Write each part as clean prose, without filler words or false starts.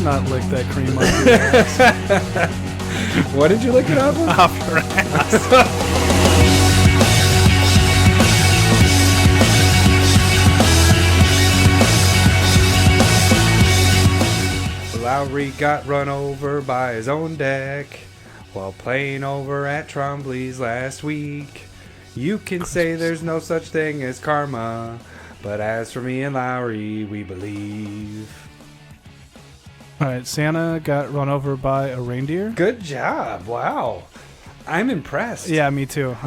would not lick that cream off your ass. What did you lick it off of? Off your ass. Lowry got run over by his own deck while playing over at Trombley's last week. You can say there's no such thing as karma, but as for me and Lowry, we believe. All right, Santa got run over by a reindeer. Good job. Wow. I'm impressed. Yeah, me too.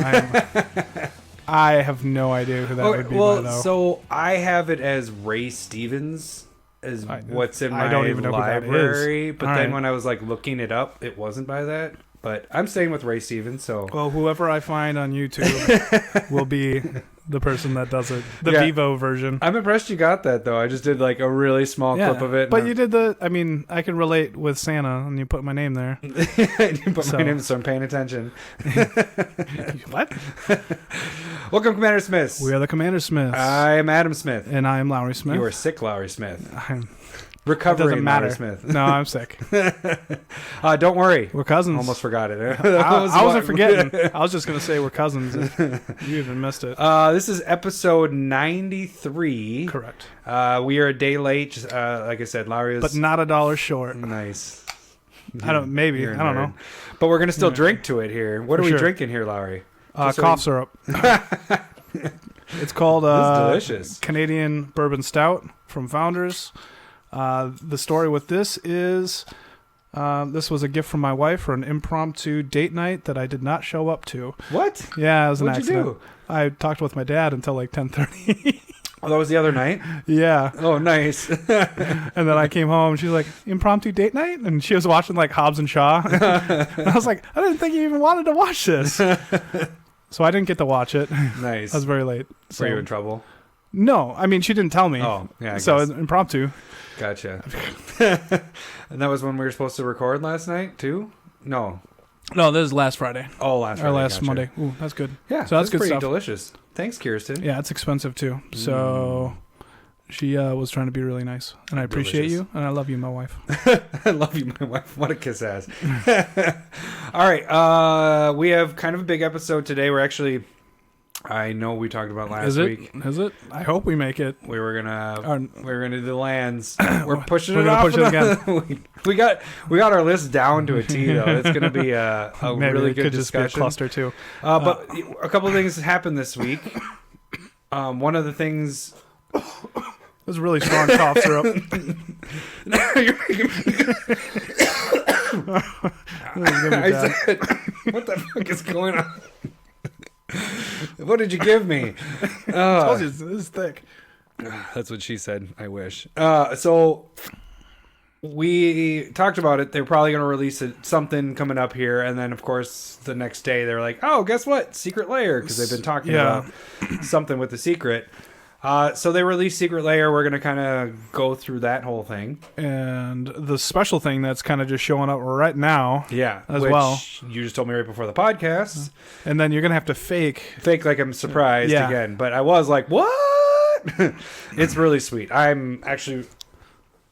I have no idea who that would be. Well, by, though. so I have it as Ray Stevens. Is what's in my don't even know library, who that is. But All then right. when I was like looking it up, it wasn't by that. But I'm staying with Ray Stevens. So well, whoever I find on YouTube will be the person that does it. The Vivo version. I'm impressed you got that though. I just did like a really small clip of it. But you did I mean, I can relate with Santa, and you put my name there. You put my name, so I'm paying attention. What? Welcome, CommanderSmiths. We are the CommanderSmiths. I am Adam Smith. And I am Lowry Smith. You are sick, Lowry Smith. It Recovering doesn't matter. Lowry Smith. No, I'm sick. Don't worry. We're cousins. Almost forgot it. I wasn't forgetting. I was just going to say we're cousins. You even missed it. This is episode 93. Correct. We are a day late. Like I said, Lowry is... But not $1 short. Nice. I don't know. But we're going to still drink to it here. What are we drinking here, Lowry? Cough syrup. It's called delicious. Canadian Bourbon Stout from Founders. The story with this is this was a gift from my wife for an impromptu date night that I did not show up to. What? Yeah, it was an What'd accident. you do? I talked with my dad until like 10:30. Oh, that was the other night? Yeah. Oh, nice. And then I came home. She's like, impromptu date night? And she was watching like Hobbs and Shaw. And I was like, I didn't think you even wanted to watch this. So I didn't get to watch it. Nice. I was very late. So. Were you in trouble? No. I mean, she didn't tell me. Oh, yeah. So impromptu. Gotcha. And that was when we were supposed to record last night, too? No, this is last Friday. Oh, last Friday. Or last gotcha. Monday. Ooh, that's good. Yeah, so that's good pretty stuff. Delicious. Thanks, Kirsten. Yeah, it's expensive too. So she was trying to be really nice, and I appreciate you, and I love you, my wife. I love you, my wife. What a kiss ass. All right, we have kind of a big episode today. We're actually, I know we talked about last week. Is it? I hope we make it. We were gonna do the lands. We're pushing we're it gonna off. Push it again. we got our list down to a T though. It's gonna be a Maybe really it good could discussion. just be a cluster too. But a couple of things happened this week. One of the things. It was really strong cough syrup. You're making I said, what the fuck is going on? What did you give me? I told you, this is thick. That's what she said. I wish. So we talked about it. They're probably going to release something coming up here. And then, of course, the next day they're like, oh, guess what? Secret Lair. Because they've been talking about something with the secret. So they released Secret Lair. We're going to kind of go through that whole thing. And the special thing that's kind of just showing up right now. Yeah. As well. You just told me right before the podcast. And then you're going to have to fake like I'm surprised again. But I was like, what? It's really sweet. I'm actually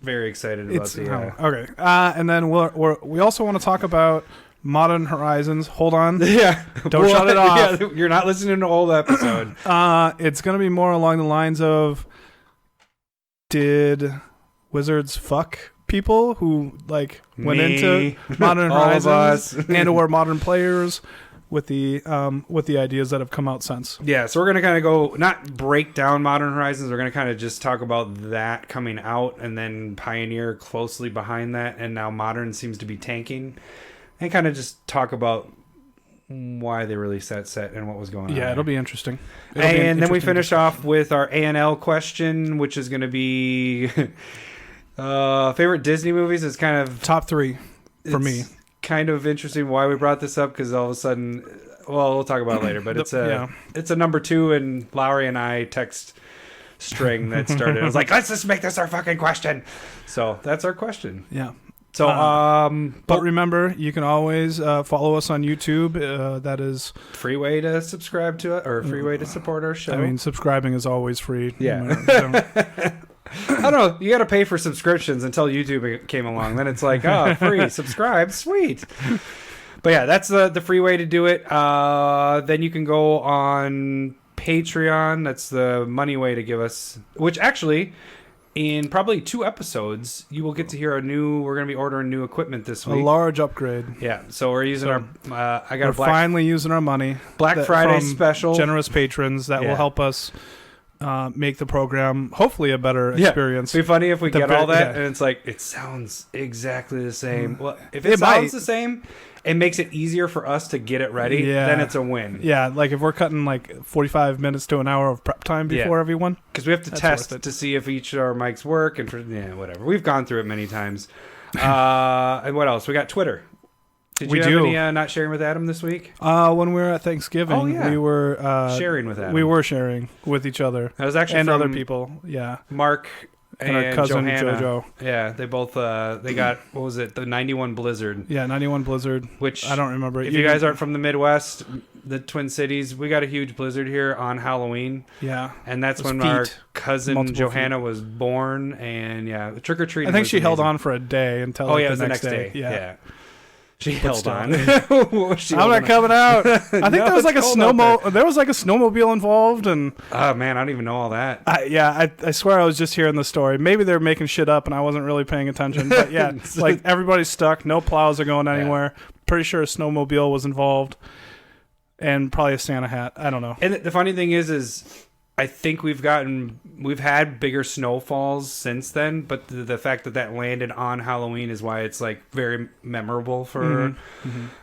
very excited about Okay. And then we also want to talk about Modern Horizons. Hold on. Yeah. Don't shut it off. Yeah, you're not listening to the old episode. It's going to be more along the lines of, did wizards fuck people who went into Modern Horizons and or modern players with the ideas that have come out since? Yeah, so we're going to kind of go, not break down Modern Horizons, we're going to kind of just talk about that coming out and then Pioneer closely behind that, and now Modern seems to be tanking. And kind of just talk about why they released that set and what was going on. Yeah, it'll be interesting. And then we finish off with our ANL question, which is going to be favorite Disney movies. It's kind of top 3 for me. Kind of interesting why we brought this up, because all of a sudden, well, we'll talk about it later, but it's a number 2 in Lowry and I text string that started. I was like, let's just make this our fucking question. So that's our question. Yeah. So, but remember, you can always follow us on YouTube. That is free way to subscribe to it, or free way to support our show. I mean, subscribing is always free. Yeah. I don't know. You got to pay for subscriptions until YouTube came along. Then it's like, oh, free, subscribe, sweet. But yeah, that's the free way to do it. Then you can go on Patreon. That's the money way to give us, which actually, in probably 2 episodes, you will get to hear we're going to be ordering new equipment this week. A large upgrade. Yeah, so we're using we're finally using our money. Black Friday special. Generous patrons that will help us make the program hopefully a better experience. It'd be funny if we get all that and it's like, it sounds exactly the same. Well, if it sounds the same, it makes it easier for us to get it ready, then it's a win. Yeah, like if we're cutting like 45 minutes to an hour of prep time before everyone. Because we have to test to see if each of our mics work and whatever. We've gone through it many times. And what else? We got Twitter. Did you have any not sharing with Adam this week? When we were at Thanksgiving, we were sharing with Adam. We were sharing with each other. That was actually and other people. Yeah, Mark and our cousin Johanna. JoJo. Yeah, they both they got what was it? The 91 Blizzard. Yeah, 91 Blizzard. Which I don't remember. If you guys aren't from the Midwest, the Twin Cities, we got a huge blizzard here on Halloween. Yeah, and that's when our cousin Johanna was born. And trick or treating. I think she held on for a day until it was the next day. Yeah. She held on. I'm not coming out. I think there was like a snowmobile involved, and oh man, I don't even know all that. I swear I was just hearing the story. Maybe they're making shit up, and I wasn't really paying attention. But yeah, like everybody's stuck. No plows are going anywhere. Pretty sure a snowmobile was involved, and probably a Santa hat. I don't know. And the funny thing is I think we've had bigger snowfalls since then, but the fact that landed on Halloween is why it's like very memorable for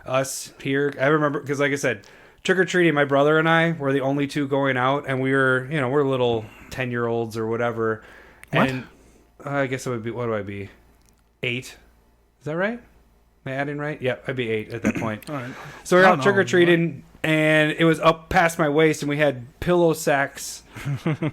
us here. I remember because, like I said, trick or treating, my brother and I were the only 2 going out, and we're little 10-year-olds or whatever. What? And I guess it would be, what do I be? 8? Is that right? Am I adding right? Yeah, I'd be 8 at that point. All right. So we're out trick or treating. And it was up past my waist, and we had pillow sacks,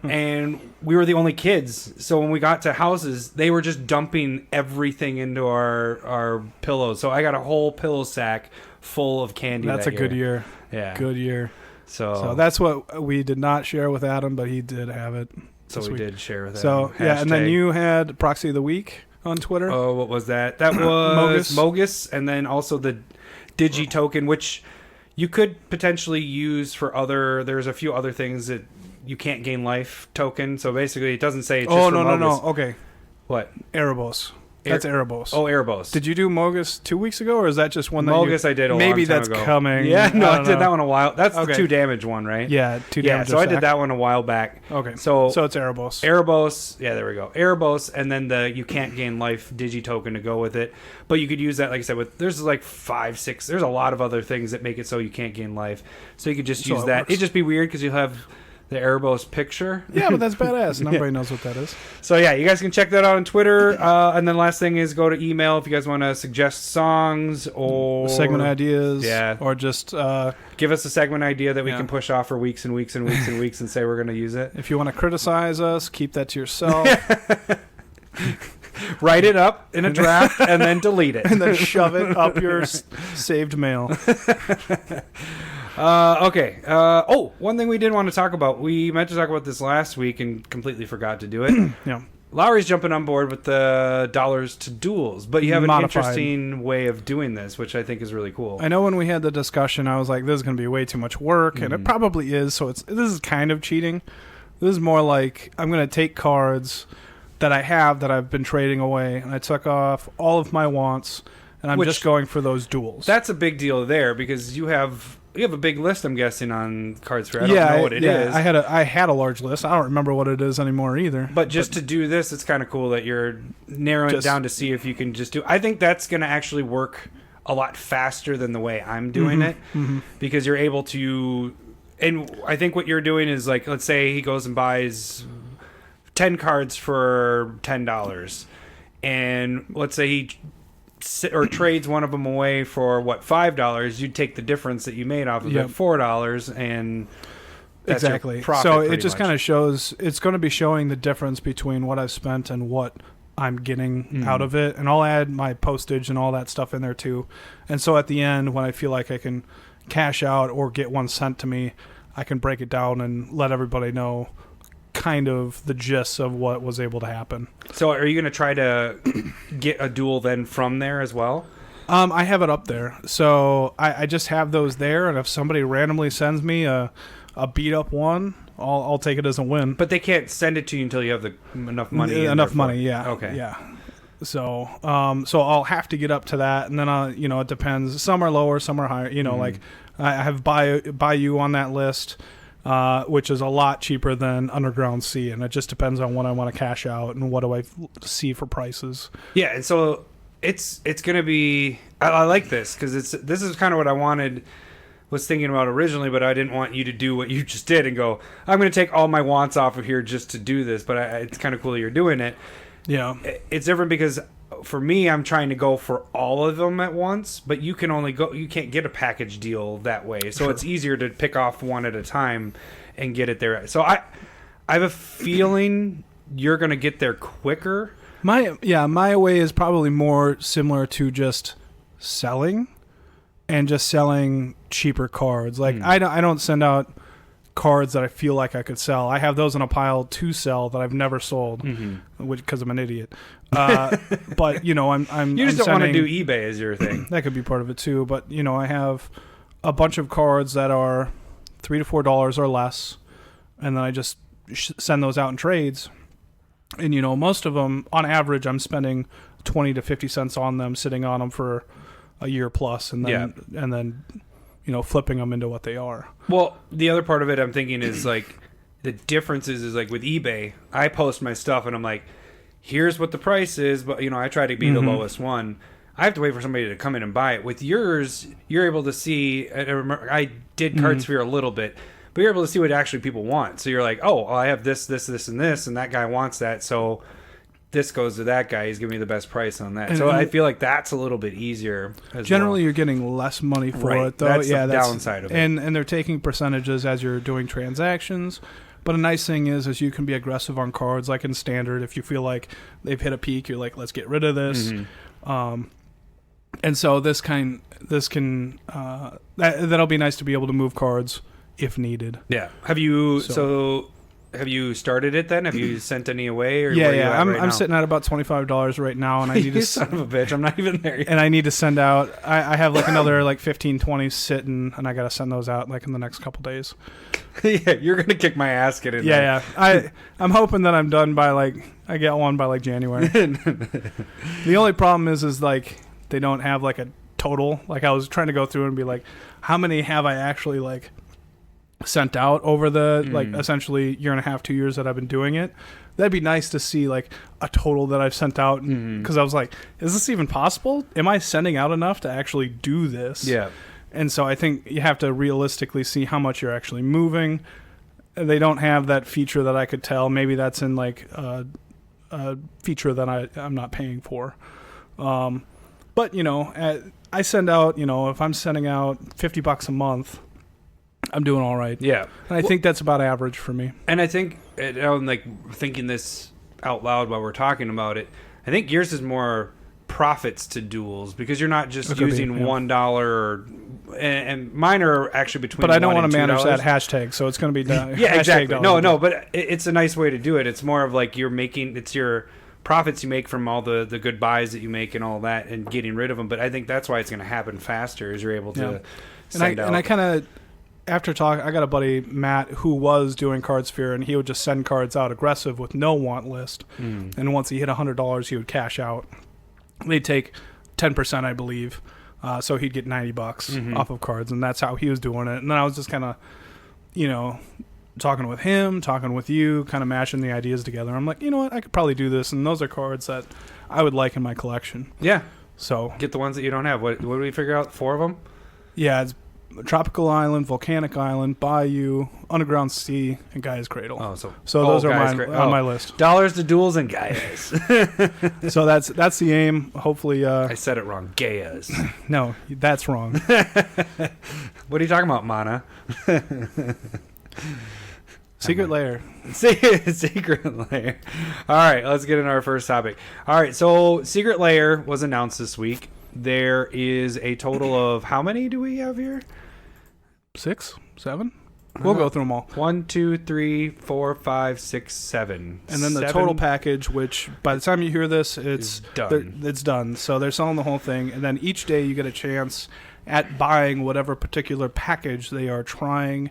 and we were the only kids. So when we got to houses, they were just dumping everything into our pillows. So I got a whole pillow sack full of candy. That's a good year. Yeah, good year. So that's what we did not share with Adam, but he did have it. So we did share with Adam. So and then you had Proxy of the Week on Twitter. Oh, what was that? That was Mogus, and then also the Digi token, which you could potentially use for there's a few other things that you can't gain life token. So basically it doesn't say it's just for Mogus. No. Okay. What? Erebos. That's Erebos. Oh, Erebos. Did you do Mogus 2 weeks ago, or is that just one that Mogus I did a long time ago. Maybe that's coming. Yeah, no, I did that one a while. That's the 2 damage one, right? Yeah, 2 damage. Yeah, so I did that one a while back. Okay. So it's Erebos. Erebos. Yeah, there we go. Erebos, and then you can't gain life Digi token to go with it. But you could use that, like I said, there's like 5, 6. There's a lot of other things that make it so you can't gain life. So you could just use that. It'd just be weird because you'll have the Erebos picture. Yeah, but that's badass. And everybody knows what that is. So yeah, you guys can check that out on Twitter. And then last thing is go to email if you guys want to suggest songs or segment ideas. Yeah. Or just give us a segment idea that we can push off for weeks and weeks and weeks and weeks and say we're going to use it. If you want to criticize us, keep that to yourself. Write it up in a draft and then delete it. And then shove it up your saved mail. Okay. One thing we did want to talk about. We meant to talk about this last week and completely forgot to do it. Yeah. Lowry's jumping on board with the dollars to duels, but you have an interesting way of doing this, which I think is really cool. I know when we had the discussion, I was like, this is going to be way too much work, and it probably is, so this is kind of cheating. This is more like I'm going to take cards that I have that I've been trading away, and I took off all of my wants, and I'm just going for those duels. That's a big deal there, because you have a big list, I'm guessing, on cards for. I don't know what it is. I had a large list. I don't remember what it is anymore either. But just to do this, it's kind of cool that you're narrowing it down to see if you can just do. I think that's going to actually work a lot faster than the way I'm doing it, because you're able to. And I think what you're doing is, like, let's say he goes and buys 10 cards for $10, and let's say he trades one of them away for $5. You'd take the difference that you made off of it, $4, and that's exactly. So it just kind of shows. It's going to be showing the difference between what I've spent and what I'm getting out of it, and I'll add my postage and all that stuff in there too. And so at the end, when I feel like I can cash out or get one sent to me, I can break it down and let everybody know kind of the gist of what was able to happen. So are you going to try to get a duel then from there as well? I have it up there. So I just have those there, and if somebody randomly sends me a beat-up one, I'll take it as a win. But they can't send it to you until you have enough money. Enough money, yeah. Okay. Yeah. So I'll have to get up to that, and then it depends. Some are lower, some are higher. Like I have Bayou on that list, which is a lot cheaper than Underground Sea, and it just depends on when I want to cash out and what do I see for prices. Yeah, and so it's gonna be. I like this because this is kind of what I was thinking about originally, but I didn't want you to do what you just did and go, I'm going to take all my wants off of here just to do this, but it's kind of cool you're doing it. Yeah. It's different because for me, I'm trying to go for all of them at once, but you can't get a package deal that way. So It's easier to pick off one at a time and get it there. So I have a feeling you're going to get there quicker. My way is probably more similar to just selling. And just selling cheaper cards. Like I don't send out cards that I feel like I could sell. I have those in a pile to sell that I've never sold, because I'm an idiot. But I'm you just don't want to do eBay as your thing. That could be part of it too. But I have a bunch of cards that are $3 to $4 or less, and then I just send those out in trades. And most of them, on average, I'm spending 20 to 50 cents on them, sitting on them for a year plus, and then flipping them into what they are. Well, the other part of it I'm thinking is like the difference is like with eBay, I post my stuff and I'm like, here's what the price is, but I try to be the lowest one. I have to wait for somebody to come in and buy it. With yours, you're able to see. I did Card Sphere a little bit, but you're able to see what actually people want. So you're like, oh, I have this, and this, and that guy wants that, so this goes to that guy. He's giving me the best price on that. So I feel like that's a little bit easier. Generally, you're getting less money for it, though. That's the downside of it. And they're taking percentages as you're doing transactions. But a nice thing is you can be aggressive on cards, like in Standard. If you feel like they've hit a peak, you're like, let's get rid of this. And so that'll be nice to be able to move cards if needed. Yeah. Have you started it then? Have you sent any away? Or yeah. I'm sitting at about $25 right now, and I need to. Son of a bitch! I'm not even there yet. And I need to send out. I have like another like 15, 20 sitting, and I got to send those out like in the next couple days. Yeah, you're gonna kick my ass getting there. Yeah. I'm hoping that I'm done by I get one by January. The only problem is like they don't have like a total. Like I was trying to go through and be like, how many have I actually sent out over the essentially year and a half, 2 years that I've been doing it. That'd be nice to see a total that I've sent out, because I was like, is this even possible? Am I sending out enough to actually do this? Yeah. And so I think you have to realistically see how much you're actually moving. They don't have that feature that I could tell. Maybe that's in a feature that I'm not paying for. But I send out, if I'm sending out $50 a month, I'm doing all right. Yeah. And I think that's about average for me. And I think, I'm thinking this out loud while we're talking about it, I think yours is more profits to duels, because you're not just using $1, and mine are actually between. But I don't want to manage that hashtag, so it's going to be yeah, exactly. No, but it's a nice way to do it. It's more of it's your profits you make from all the good buys that you make and all that, and getting rid of them. But I think that's why it's going to happen faster, is you're able to send out. And I kind of. After talk, I got a buddy, Matt, who was doing Card Sphere, and he would just send cards out aggressive with no want list. And once he hit $100, he would cash out. They'd take 10%, I believe. So he'd get $90 off of cards, and that's how he was doing it. And then I was just kind of, talking with him, talking with you, kind of mashing the ideas together. I'm like, you know what, I could probably do this, and those are cards that I would like in my collection. Yeah. So get the ones that you don't have. What did we figure out? 4 of them? Yeah, it's Tropical Island, Volcanic Island, Bayou, Underground Sea, and Gaia's Cradle. Oh, so those are on my list. Dollars to duels and Gaia's. So that's the aim. Hopefully, I said it wrong. Gaia's. No, that's wrong. What are you talking about, Mana? Secret Lair. Secret Lair. All right, let's get into our first topic. All right, so Secret Lair was announced this week. There is a total of, how many do we have here? 6, 7. We'll go through them all. 1, 2, 3, 4, 5, 6, 7. And then the total package, which by the time you hear this, it's done. It's done. So they're selling the whole thing. And then each day you get a chance at buying whatever particular package they are trying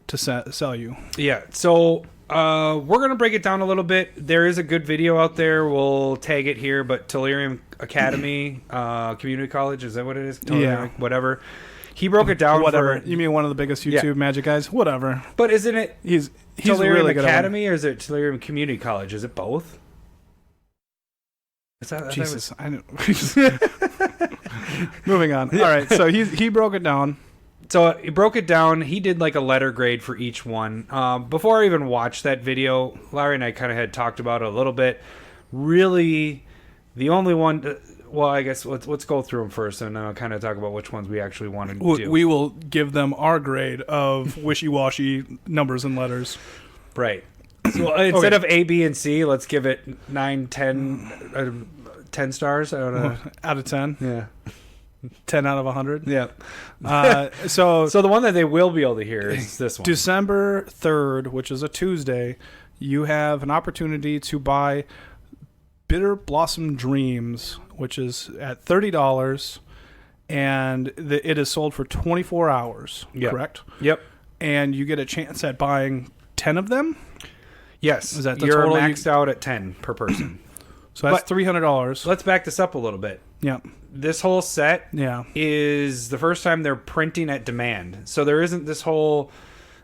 to sell you. Yeah. So we're going to break it down a little bit. There is a good video out there. We'll tag it here. But Delirium Academy Community College, is that what it is? Yeah. Whatever. He broke it down. Whatever. You mean one of the biggest YouTube magic guys? Whatever. But isn't it he's Delirium really good Academy or is it Delirium Community College? Is it both? Jesus. I know. Moving on. All right. So he broke it down. So he broke it down. He did like a letter grade for each one. Before I even watched that video, Larry and I kind of had talked about it a little bit. Really, the only one... Well, I guess let's go through them first, and then I'll kind of talk about which ones we actually want to do. We will give them our grade of wishy-washy numbers and letters. Right. So instead of A, B, and C, let's give it 9, 10, 10 stars. I don't know. Out of 10? Yeah. 10 out of 100? Yeah. So the one that they will be able to hear is this one. December 3rd, which is a Tuesday, you have an opportunity to buy Bitter Blossom Dreams, which is at $30, and it is sold for 24 hours, correct? Yep. And you get a chance at buying 10 of them? Yes. Is that the You're total? maxed out at 10 per person. So that's $300. Let's back this up a little bit. Yeah. This whole set is the first time they're printing at demand. So there isn't this whole...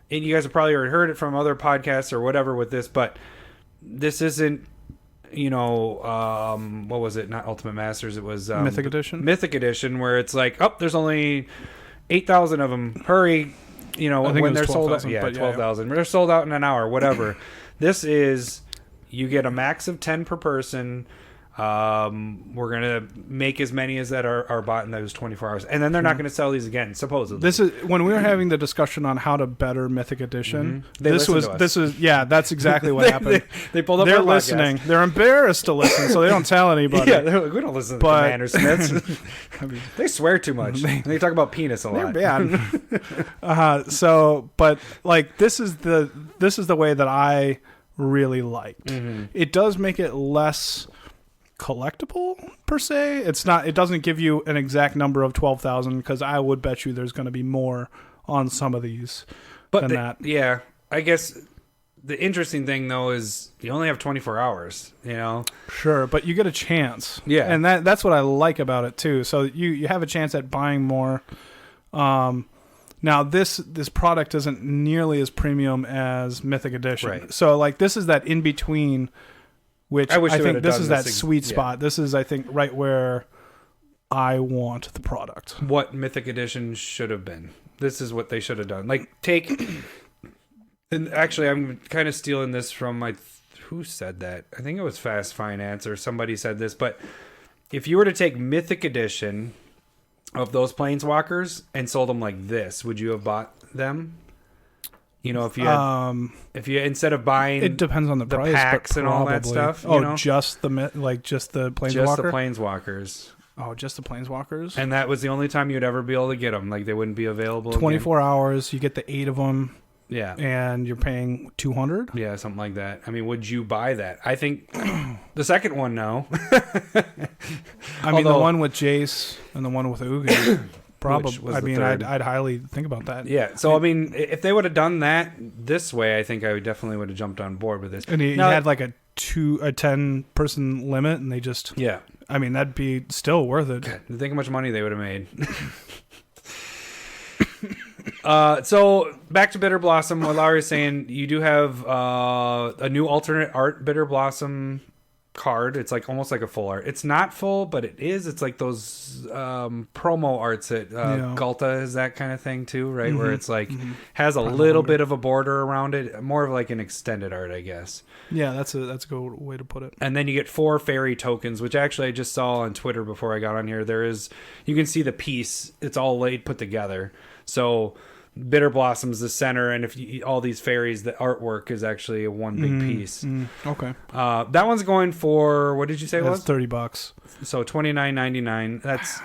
And you guys have probably already heard it from other podcasts or whatever with this, but this isn't... what was it? Not Ultimate Masters. It was Mythic Edition. Mythic Edition, where it's like, there's only 8,000 of them. Hurry! When they're sold out. Yeah, 12,000. They're sold out in an hour. Whatever. This is, you get a max of 10 per person. We're gonna make as many as that are bought in those 24 hours, and then they're not going to sell these again. Supposedly, this is when we were having the discussion on how to better Mythic Edition. Mm-hmm. This is that's exactly what happened. They pulled up. They're listening. Podcast. They're embarrassed to listen, so they don't tell anybody. Yeah, they're like, we don't listen to CommanderSmiths. I mean, they swear too much. They talk about penis a lot. They're bad. But like this is the way that I really liked. Mm-hmm. It does make it less collectible per se. It doesn't give you an exact number of 12,000, because I would bet you there's going to be more on some of these than that. Yeah, I guess the interesting thing though is you only have 24 hours, Sure, but you get a chance. Yeah. And that's what I like about it too. So you have a chance at buying more. Now this product isn't nearly as premium as Mythic Edition. Right. So like this is that in between, which I think this is that sweet spot. This is, I think, right where I want the product. What Mythic Edition should have been. This is what they should have done. Like, and actually, I'm kind of stealing this from who said that? I think it was Fast Finance or somebody said this. But if you were to take Mythic Edition of those Planeswalkers and sold them like this, would you have bought them? If you had, instead of buying, it depends on the price, packs and all that stuff. Just the Planeswalker, just the Planeswalkers. Oh, just the Planeswalkers, and that was the only time you'd ever be able to get them. Like they wouldn't be available. 24 hours, you get the 8 of them. Yeah, and you're paying $200. Yeah, something like that. I mean, would you buy that? I think the second one, no. I mean, the one with Jace and the one with Ugin. Probably. I mean, I'd highly think about that. Yeah. So I mean, if they would have done that this way, I think I definitely would have jumped on board with this. And you had like a 10-person limit, and they just I mean, that'd be still worth it. God, think how much money they would have made. So back to Bitter Blossom. What Larry's saying, you do have a new alternate art Bitter Blossom card. It's like almost like a full art. It's not full, but it is. It's like those promo arts that Galta is, that kind of thing too, right? Mm-hmm. Where it's like has a little bit of a border around it, more of like an extended art, I guess. Yeah, that's a good way to put it. And then you get 4 fairy tokens, which actually I just saw on Twitter before I got on here. You can see the piece. It's all put together. So Bitter Blossom's the center, and all these fairies, the artwork is actually one big piece. Okay. That one's going for, what did you say it was? $30. So $29.99. That's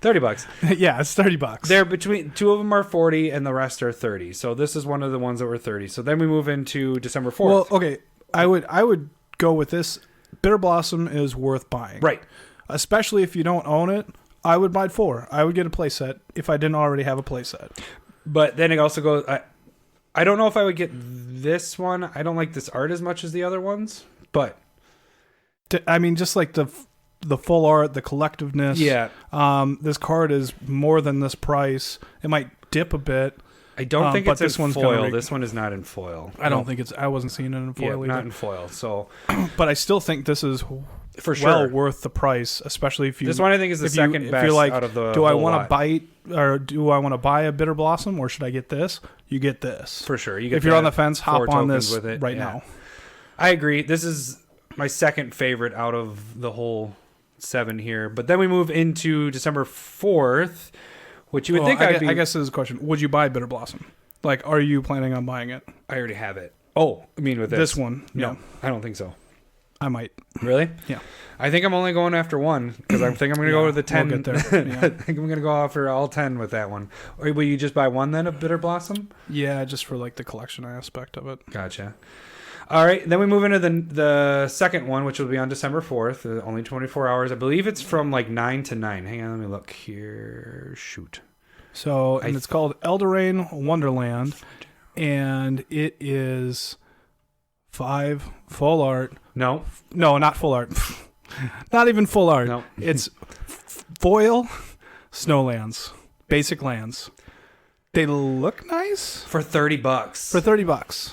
$30. Yeah, it's $30. They're between, two of them are 40 and the rest are 30. So this is one of the ones that were 30. So then we move into December 4th. Well, okay, I would go with this. Bitter Blossom is worth buying. Right. Especially if you don't own it. I would buy 4. I would get a playset if I didn't already have a playset. But then it also goes... I don't know if I would get this one. I don't like this art as much as the other ones. But... I mean, just like the full art, the collectiveness. Yeah. This card is more than this price. It might dip a bit. I don't think but it's this in one's foil. This one is not in foil. I don't think it's... I wasn't seeing it in foil either. Not in foil. So... But I still think this is... For sure. Well worth the price, especially if you... This one I think is the second best like, out of the do I want to bite, or do I want to buy a Bitter Blossom, or should I get this? You get this. For sure. You get if you're on the fence, hop on this with it. right now. I agree. This is my second favorite out of the whole 7 here. But then we move into December 4th, which you would think I guess this is a question. Would you buy Bitter Blossom? Like, are you planning on buying it? I already have it. Oh, I mean with this. This one? No, Yeah. I don't think so. I might. Really? Yeah. I think I'm only going after one because I think I'm going to go with the 10. We'll get there. Yeah. I think I'm going to go after all 10 with that one. Or will you just buy one then of Bitter Blossom? Yeah, just for like the collection aspect of it. Gotcha. All right, then we move into the second one, which will be on December 4th. Only 24 hours. I believe it's from like 9 to 9. Hang on, let me look here. Shoot. So, and it's called Eldraine Wonderland, and it is 5 full art. No, not full art. Not even full art. No. It's foil snowlands, basic lands. They look nice for $30. for $30.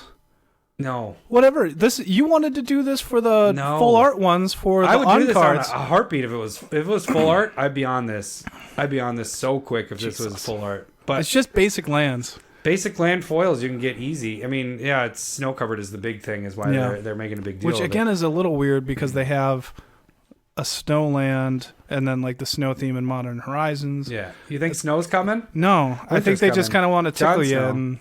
No, Whatever. This you wanted to do this for the full art ones for the I would do this on cards. a heartbeat if it was full art. I'd be on this. I'd be on this so quick if this was full art. But It's just basic lands. basic land foils you can get easy. I mean, yeah, it's snow covered is the big thing, is why they're making a big deal. Which again is a little weird because they have a snow land and then like the snow theme in Modern Horizons. Yeah, you think snow's coming? No, I think they just kind of want to tickle you. And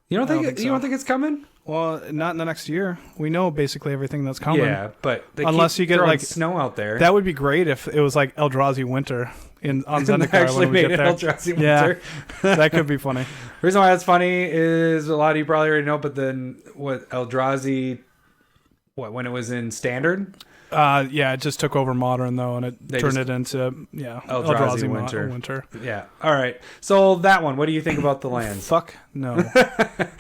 you don't think so. You don't think it's coming? Well, not in the next year. We know basically everything that's coming. Yeah, but unless you get like snow out there, that would be great if it was like Eldrazi Winter on Zendikar actually when we made get it there. Eldrazi Winter. Yeah, that could be funny. The reason why that's funny is a lot of you probably already know, but then what Eldrazi, when it was in Standard? Yeah, it just took over Modern though, and it turned it into Eldrazi Winter. Winter. Yeah. All right. So that one, what do you think about the lands? Fuck no.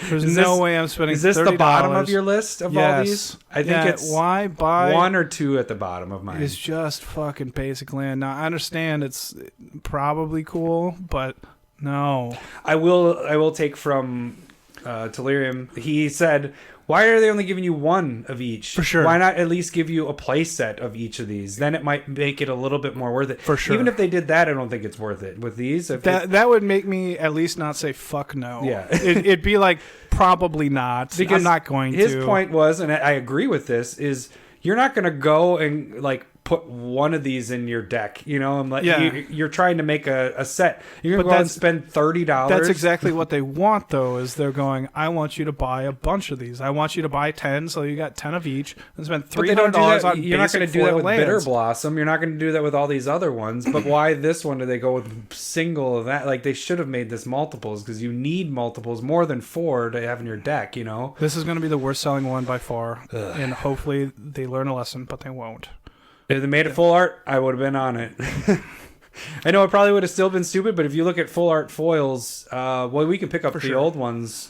There's no way I'm spending. Is this $30. the bottom of your list of all these? I think it's why buy 1 or 2 at the bottom of mine. It's just fucking basic land. Now I understand it's probably cool, but no. I will take from Delirium. He said, why are they only giving you 1 of each? For sure. Why not at least give you a play set of each of these? Then it might make it a little bit more worth it. For sure. Even if they did that, I don't think it's worth it. With these, That would make me at least not say fuck no. Yeah. It'd be like probably not. Because I'm not going to. His point was, and I agree with this, is you're not going to go and like put 1 of these in your deck, you know. I'm like, you're trying to make a set. You're gonna go out and spend $30. That's exactly what they want, though. Is they're going, I want you to buy a bunch of these. I want you to buy 10, so you got 10 of each, and spend $300 on. You're not going to do that with lands. Bitter Blossom. You're not going to do that with all these other ones. But why this one do they go with single of that? Like they should have made this multiples because you need multiples more than 4 to have in your deck. You know, this is going to be the worst selling one by far, and hopefully they learn a lesson, but they won't. If they made it full art, I would have been on it. I know it probably would have still been stupid, but if you look at full art foils, we can pick up the old ones.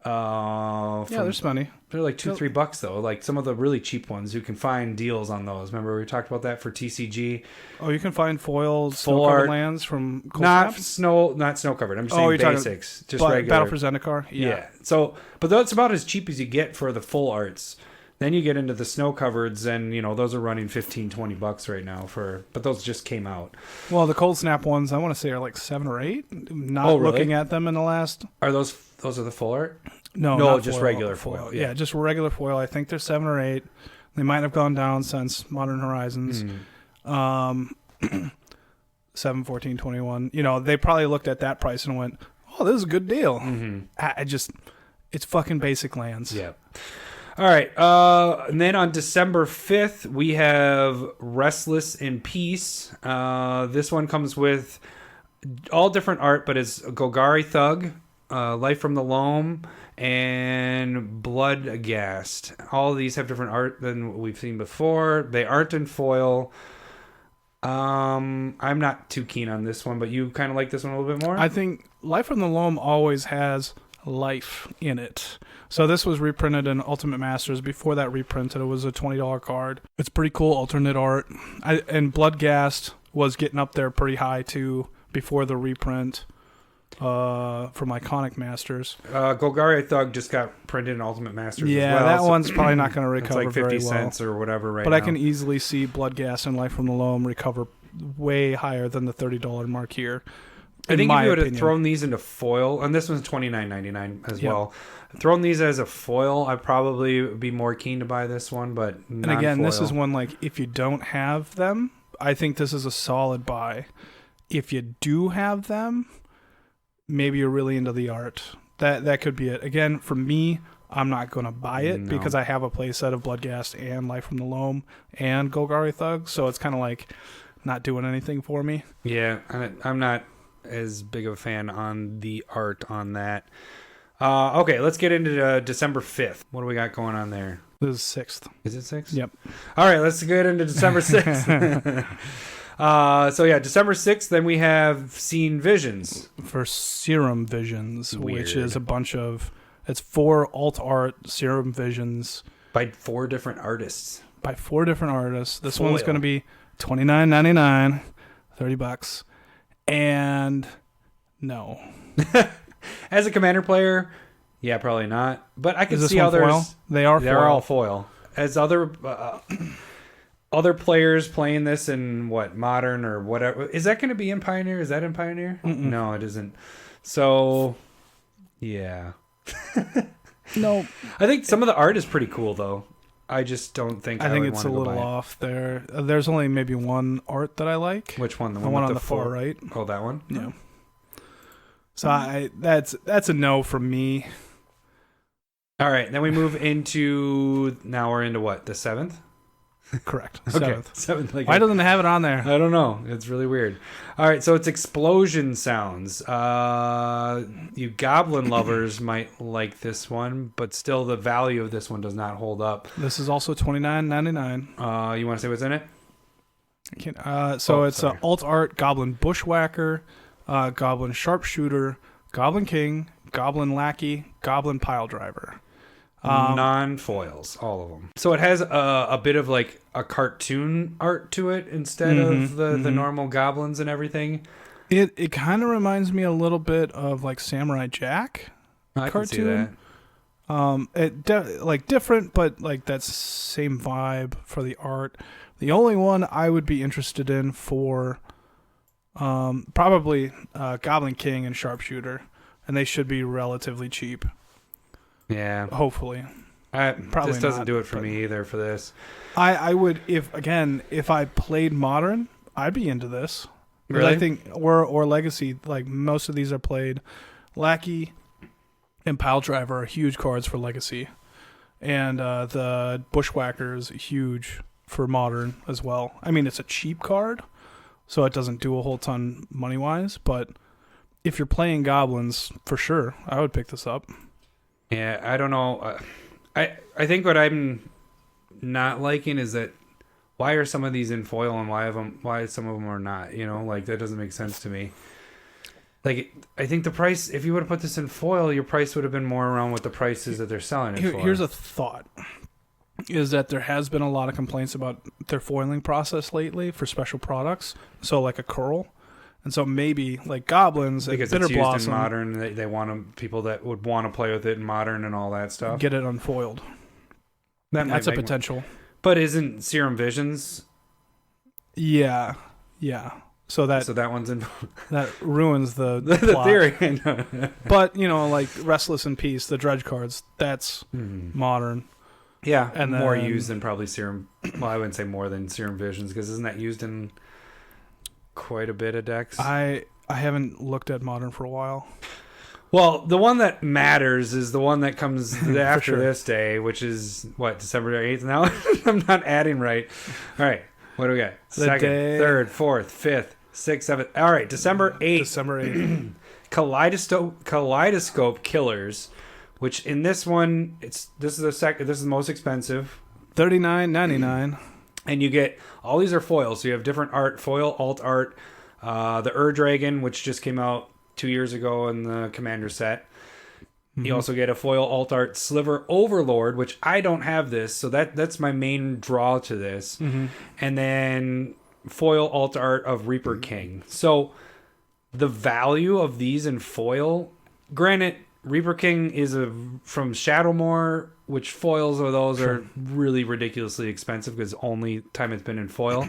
There's money. They're like $2-3 though. Like some of the really cheap ones, you can find deals on those. Remember we talked about that for TCG. Oh, you can find full full art art lands from Cold not Snap? snow covered. I'm just saying basics, just regular. Battle for Zendikar. Yeah. So, but that's about as cheap as you get for the full arts. Then you get into the snow covereds, and you know those are running $15-$20 right now but those just came out. Well, the Cold Snap ones I want to say are like 7 or 8. Not looking at them in the last. Are those are the full art? No, just foil, regular foil. Yeah, just regular foil. I think they're 7 or 8. They might have gone down since Modern Horizons. 7, 14, 21. You know, they probably looked at that price and went, "Oh, this is a good deal." It's fucking basic lands. Yeah. All right. And then on December 5th, we have Restless in Peace. This one comes with all different art, but it's Golgari Thug, Life from the Loam, and Blood Aghast. All of these have different art than what we've seen before. They aren't in foil. I'm not too keen on this one, but you kind of like this one a little bit more? I think Life from the Loam always has life in it. So this was reprinted in Ultimate Masters. Before that reprinted, it was a $20 card. It's pretty cool alternate art. And Bloodghast was getting up there pretty high too before the reprint from Iconic Masters. Golgari Thug just got printed in Ultimate Masters as Yeah, well. that one's probably not going to recover it's like 50 very well. cents or whatever right but now. I can easily see Bloodghast and Life from the Loam recover way higher than the $30 mark here. I think if you would have opinion. thrown these into foil, and this one's $29.99 as well. Thrown these as a foil, I'd probably be more keen to buy this one, but And again, this is one like if you don't have them, I think this is a solid buy. If you do have them, maybe you're really into the art. That could be it. Again, for me, I'm not going to buy it because I have a playset of Bloodghast and Life from the Loam and Golgari Thug, so it's kind of like not doing anything for me. Yeah, I'm not as big of a fan on the art on that. Okay, let's get into December 5th. What do we got going on there? This is 6th. Is it 6th? Yep. All right, let's get into December 6th. So yeah, December 6th, then we have Seen Visions. For Serum Visions, Weird. which is a bunch of... It's 4 alt art Serum Visions. By 4 different artists. By 4 different artists. This Foil. one's going to be $29.99, $30. And no. As a Commander player, yeah, probably not. But I can Is this see how one foil? there's... They're They're all foil. As other players playing this in what, Modern or whatever, is that going to be in Pioneer? Is that in Pioneer? Mm-mm. No, it isn't. So, yeah. No. I think some of the art is pretty cool though. I just don't think I think would it's a wanna go little buy it. off there. There's only maybe one art that I like. Which one? The The one, one with on the far four- right. Oh, that one. Yeah. So that's a no from me. All right, then we move into now we're into what, the 7th? Correct. Okay, 7th. 7th. Like Why doesn't it have it on there? I don't know. It's really weird. All right, so it's explosion sounds. You goblin lovers might like this one, but still the value of this one does not hold up. This is also $29.99. You want to say what's in it? It's sorry. alt art Goblin Bushwhacker, Goblin Sharpshooter, Goblin King, Goblin Lackey, Goblin Pile Driver. Non-foils, all of them. So it has a bit of like a cartoon art to it instead of the normal goblins and everything. It kind of reminds me a little bit of like Samurai Jack I cartoon. can see that. Like different, but like that same vibe for the art. The only one I would be interested in for probably Goblin King and Sharpshooter, and they should be relatively cheap. Yeah. Hopefully. This doesn't not, do it for but- me either for this. I would if I played Modern, I'd be into this. 'Cause Really? I think or Legacy, like most of these are played. Lackey and Pile Driver are huge cards for Legacy. And the Bushwhacker is huge for Modern as well. I mean, it's a cheap card, so it doesn't do a whole ton money-wise, but if you're playing Goblins, for sure, I would pick this up. Yeah, I don't know. I think what I'm not liking is that why are some of these in foil and why some of them are not? You know, like that doesn't make sense to me. Like I think the price, if you would have put this in foil, your price would have been more around what the price is that they're selling it for. Here's a thought: is that there has been a lot of complaints about their foiling process lately for special products. So like a curl. And so maybe like Goblins and because Bitter it's used Blossom in Modern, they want people that would want to play with it in Modern and all that stuff. get it unfoiled. That That's a might make- potential. But isn't Serum Visions? Yeah. So that one's in that ruins the the plot. theory. But like Restless in Peace, the dredge cards, that's Modern. Yeah, And more then- used than probably Serum. Well, I wouldn't say more than Serum Visions because isn't that used in quite a bit of decks? I haven't looked at Modern for a while. Well, the one that matters is the one that comes after sure. this day, which is what, December 8th now? I'm not adding right. All right. What do we got? Second, third, fourth, fifth, sixth, seventh. All right. December 8th. December 8th. Kaleidoscope Killers, which in this one, this is the most expensive. $39.99. And you get, all these are foils. So you have different art, foil, alt art, the Dragon, which just came out 2 years ago in the Commander set. Mm-hmm. You also get a foil alt art Sliver Overlord, which I don't have this, so that's my main draw to this. Mm-hmm. And then foil alt art of Reaper King. So the value of these in foil, granted, Reaper King is from Shadowmoor, which foils of those are really ridiculously expensive because only time it's been in foil.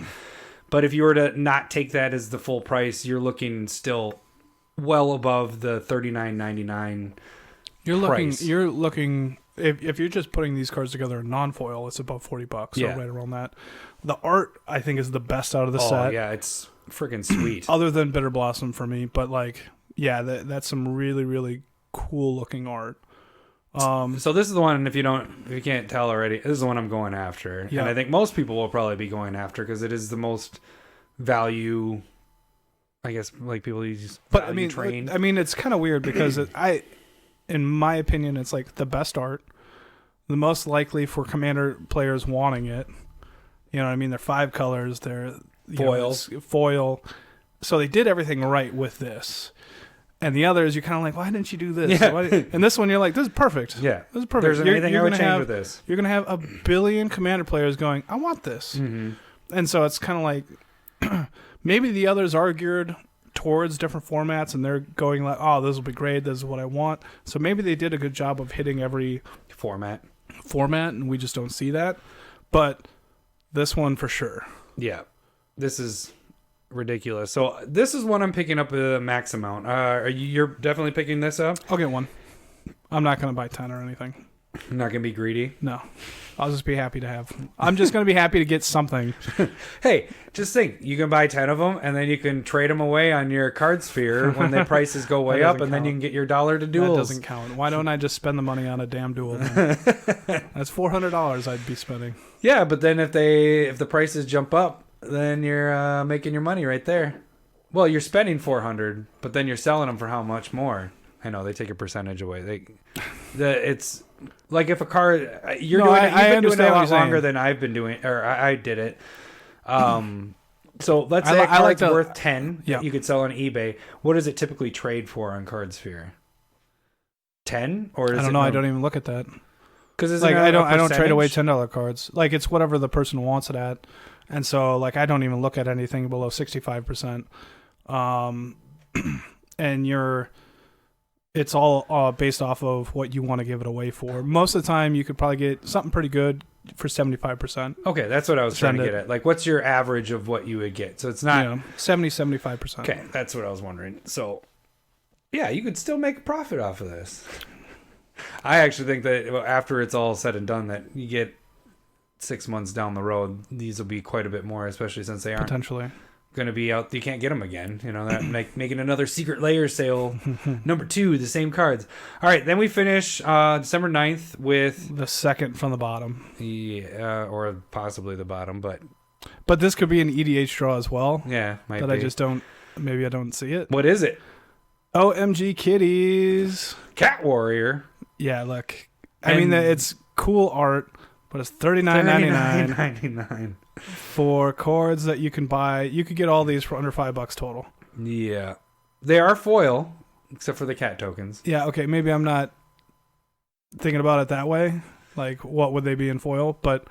But if you were to not take that as the full price, you're looking still well above the $39.99 price. You're looking if you're just putting these cards together in non-foil, it's above $40. So right around that. The art I think is the best out of the set. Oh yeah, it's freaking sweet. Other than Bitter Blossom for me, but like that's some really really cool looking art. So this is the one, if you can't tell already, this is the one I'm going after. Yeah. And I think most people will probably be going after because it is the most value, I guess, like people use. But I mean, it's kind of weird because in my opinion, it's like the best art, the most likely for Commander players wanting it. You know what I mean? They're 5 colors. They're foil. So they did everything right with this. And the others, you're kind of like, why didn't you do this? Yeah. And this one, you're like, this is perfect. Yeah. This is perfect. There's anything I would change with this. You're going to have a billion Commander players going, I want this. Mm-hmm. And so it's kind of like, maybe the others are geared towards different formats and they're going like, oh, this will be great. This is what I want. So maybe they did a good job of hitting every format and we just don't see that. But this one for sure. Yeah. This is ridiculous. So this is one I'm picking up a max amount. You're definitely picking this up? I'll get one. I'm not going to buy 10 or anything. I'm not going to be greedy? No. I'll just be happy to have. I'm just going to be happy to get something. Hey, just think. You can buy 10 of them, and then you can trade them away on your card sphere when the prices go way up, and then you can get your $1 to duels. That doesn't count. Why don't I just spend the money on a damn duel? That's $400 I'd be spending. Yeah, but then if the prices jump up, then you're making your money right there. Well, you're spending $400, but then you're selling them for how much more? I know they take a percentage away. It's like if a card you've been doing it a lot longer than I've been doing, or I did it. So let's say a card's worth 10. Yeah. You could sell on eBay. What does it typically trade for on CardSphere? 10 or is I don't know. I don't even look at that because like I don't trade away $10 cards. Like it's whatever the person wants it at. And so, like, I don't even look at anything below 65%. And it's all based off of what you want to give it away for. Most of the time, you could probably get something pretty good for 75%. Okay, that's what I was trying to get at. Like, what's your average of what you would get? So it's not 75%. Okay, that's what I was wondering. So, yeah, you could still make a profit off of this. I actually think that after it's all said and done, that you get 6 months down the road, these will be quite a bit more, especially since they aren't potentially going to be out. You can't get them again. You know, that making another secret Lair sale. Number 2, the same cards. All right, then we finish December 9th with the second from the bottom. Yeah, or possibly the bottom, but this could be an EDH draw as well. Yeah, might that be. I just don't. Maybe I don't see it. What is it? OMG Kitties. Cat Warrior. Yeah, look. I mean, it's cool art. But it's $39.99 for cards that you can buy. You could get all these for under $5 total. Yeah. They are foil, except for the cat tokens. Yeah, okay. Maybe I'm not thinking about it that way. Like, what would they be in foil? But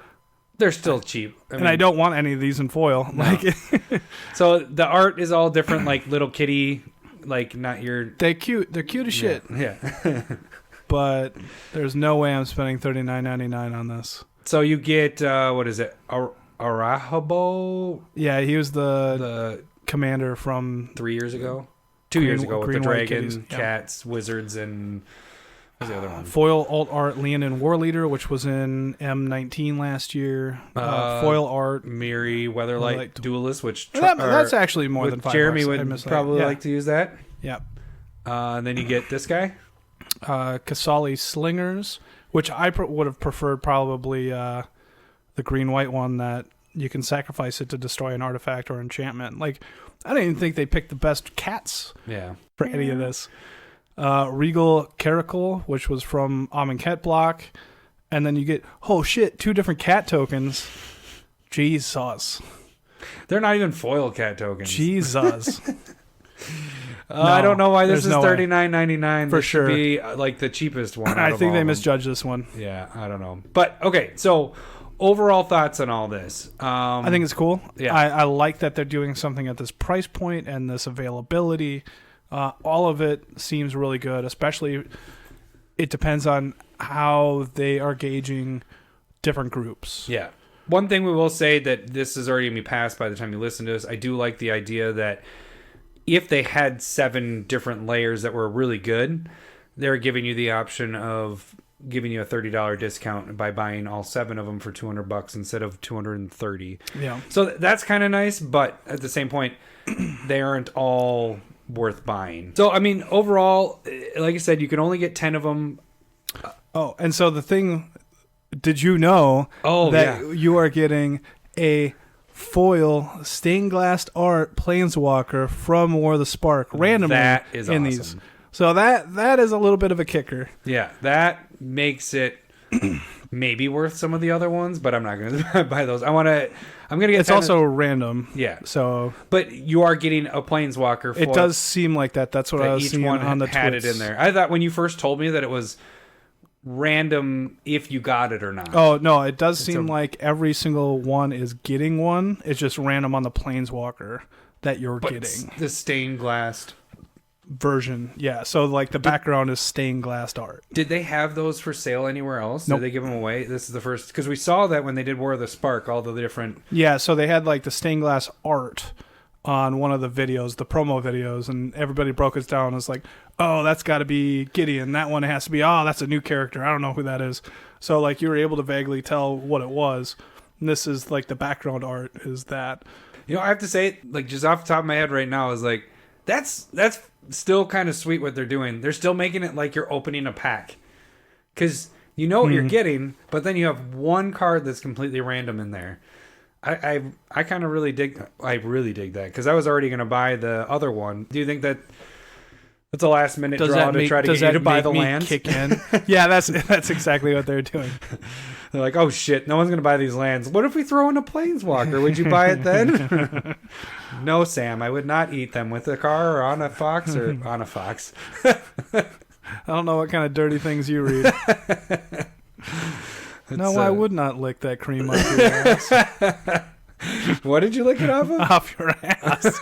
they're still cheap. I don't want any of these in foil. No. Like, so the art is all different, like little kitty, like not your... They're cute. They're cute as shit. Yeah. But there's no way I'm spending $39.99 on this. So you get, what is it? Arahabo? Yeah, he was the commander from 3 years ago? 2 years ago with the dragon, cats, wizards, and what was the other one? Foil alt art Leonin War Leader, which was in M19 last year. Foil art Miri Weatherlight Duelist, which that's actually more than $5. Jeremy would probably like to use that. Yeah. And then you get this guy. Kasali Slingers, which I would have preferred probably the green-white one that you can sacrifice it to destroy an artifact or enchantment. Like, I didn't even think they picked the best cats for any of this. Regal Caracal, which was from Amonkhet block. And then you get, 2 different cat tokens. Jesus. They're not even foil cat tokens. Jesus. No, I don't know why this is no $39.99. For this sure. should be like the cheapest one. I think they misjudged this one. Yeah, I don't know. But okay, so overall thoughts on all this. I think it's cool. Yeah. I like that they're doing something at this price point and this availability. All of it seems really good, especially it depends on how they are gauging different groups. Yeah. One thing we will say that this is already going to be passed by the time you listen to this. I do like the idea that if they had 7 different layers that were really good, they're giving you the option of giving you a $30 discount by buying all 7 of them for $200 instead of $230. Yeah. So that's kind of nice, but at the same point, they aren't all worth buying. So, I mean, overall, like I said, you can only get 10 of them. Oh, and so the thing, did you know that you are getting a foil stained glass art planeswalker from War of the Spark randomly that is in awesome. these? So that is a little bit of a kicker. Yeah, that makes it maybe worth some of the other ones, but I'm not going to buy those. I'm going to get. It's also random. Yeah. So, but you are getting a planeswalker. It does seem like that. That's what I was seeing on the had tweets. it in there. I thought when you first told me that it was random if you got it or not. Oh no, it does seem like every single one is getting one. It's just random on the planeswalker that you're getting. The stained glass version. Yeah, so like the background is stained glass art. Did they have those for sale anywhere else? Nope. Did they give them away? This is the first, because we saw that when they did War of the Spark, all the different. Yeah, so they had like the stained glass art on one of the videos, the promo videos, and everybody broke it down. It's like, oh, that's got to be Gideon. That one has to be, oh, that's a new character. I don't know who that is. So like you were able to vaguely tell what it was. And this is like the background art is that. You know, I have to say, like just off the top of my head right now, is like that's still kind of sweet what they're doing. They're still making it like you're opening a pack, because you know what you're getting, but then you have one card that's completely random in there. I kind of really dig. I really dig that, because I was already going to buy the other one. Do you think that that's a last minute draw to try to get you to buy the lands? Kick in? Yeah, that's exactly what they're doing. They're like, oh shit, no one's going to buy these lands. What if we throw in a planeswalker? Would you buy it then? No, Sam, I would not eat them with a car or on a fox or on a fox. I don't know what kind of dirty things you read. No, I would not lick that cream off your ass. What did you lick it off of? Off your ass.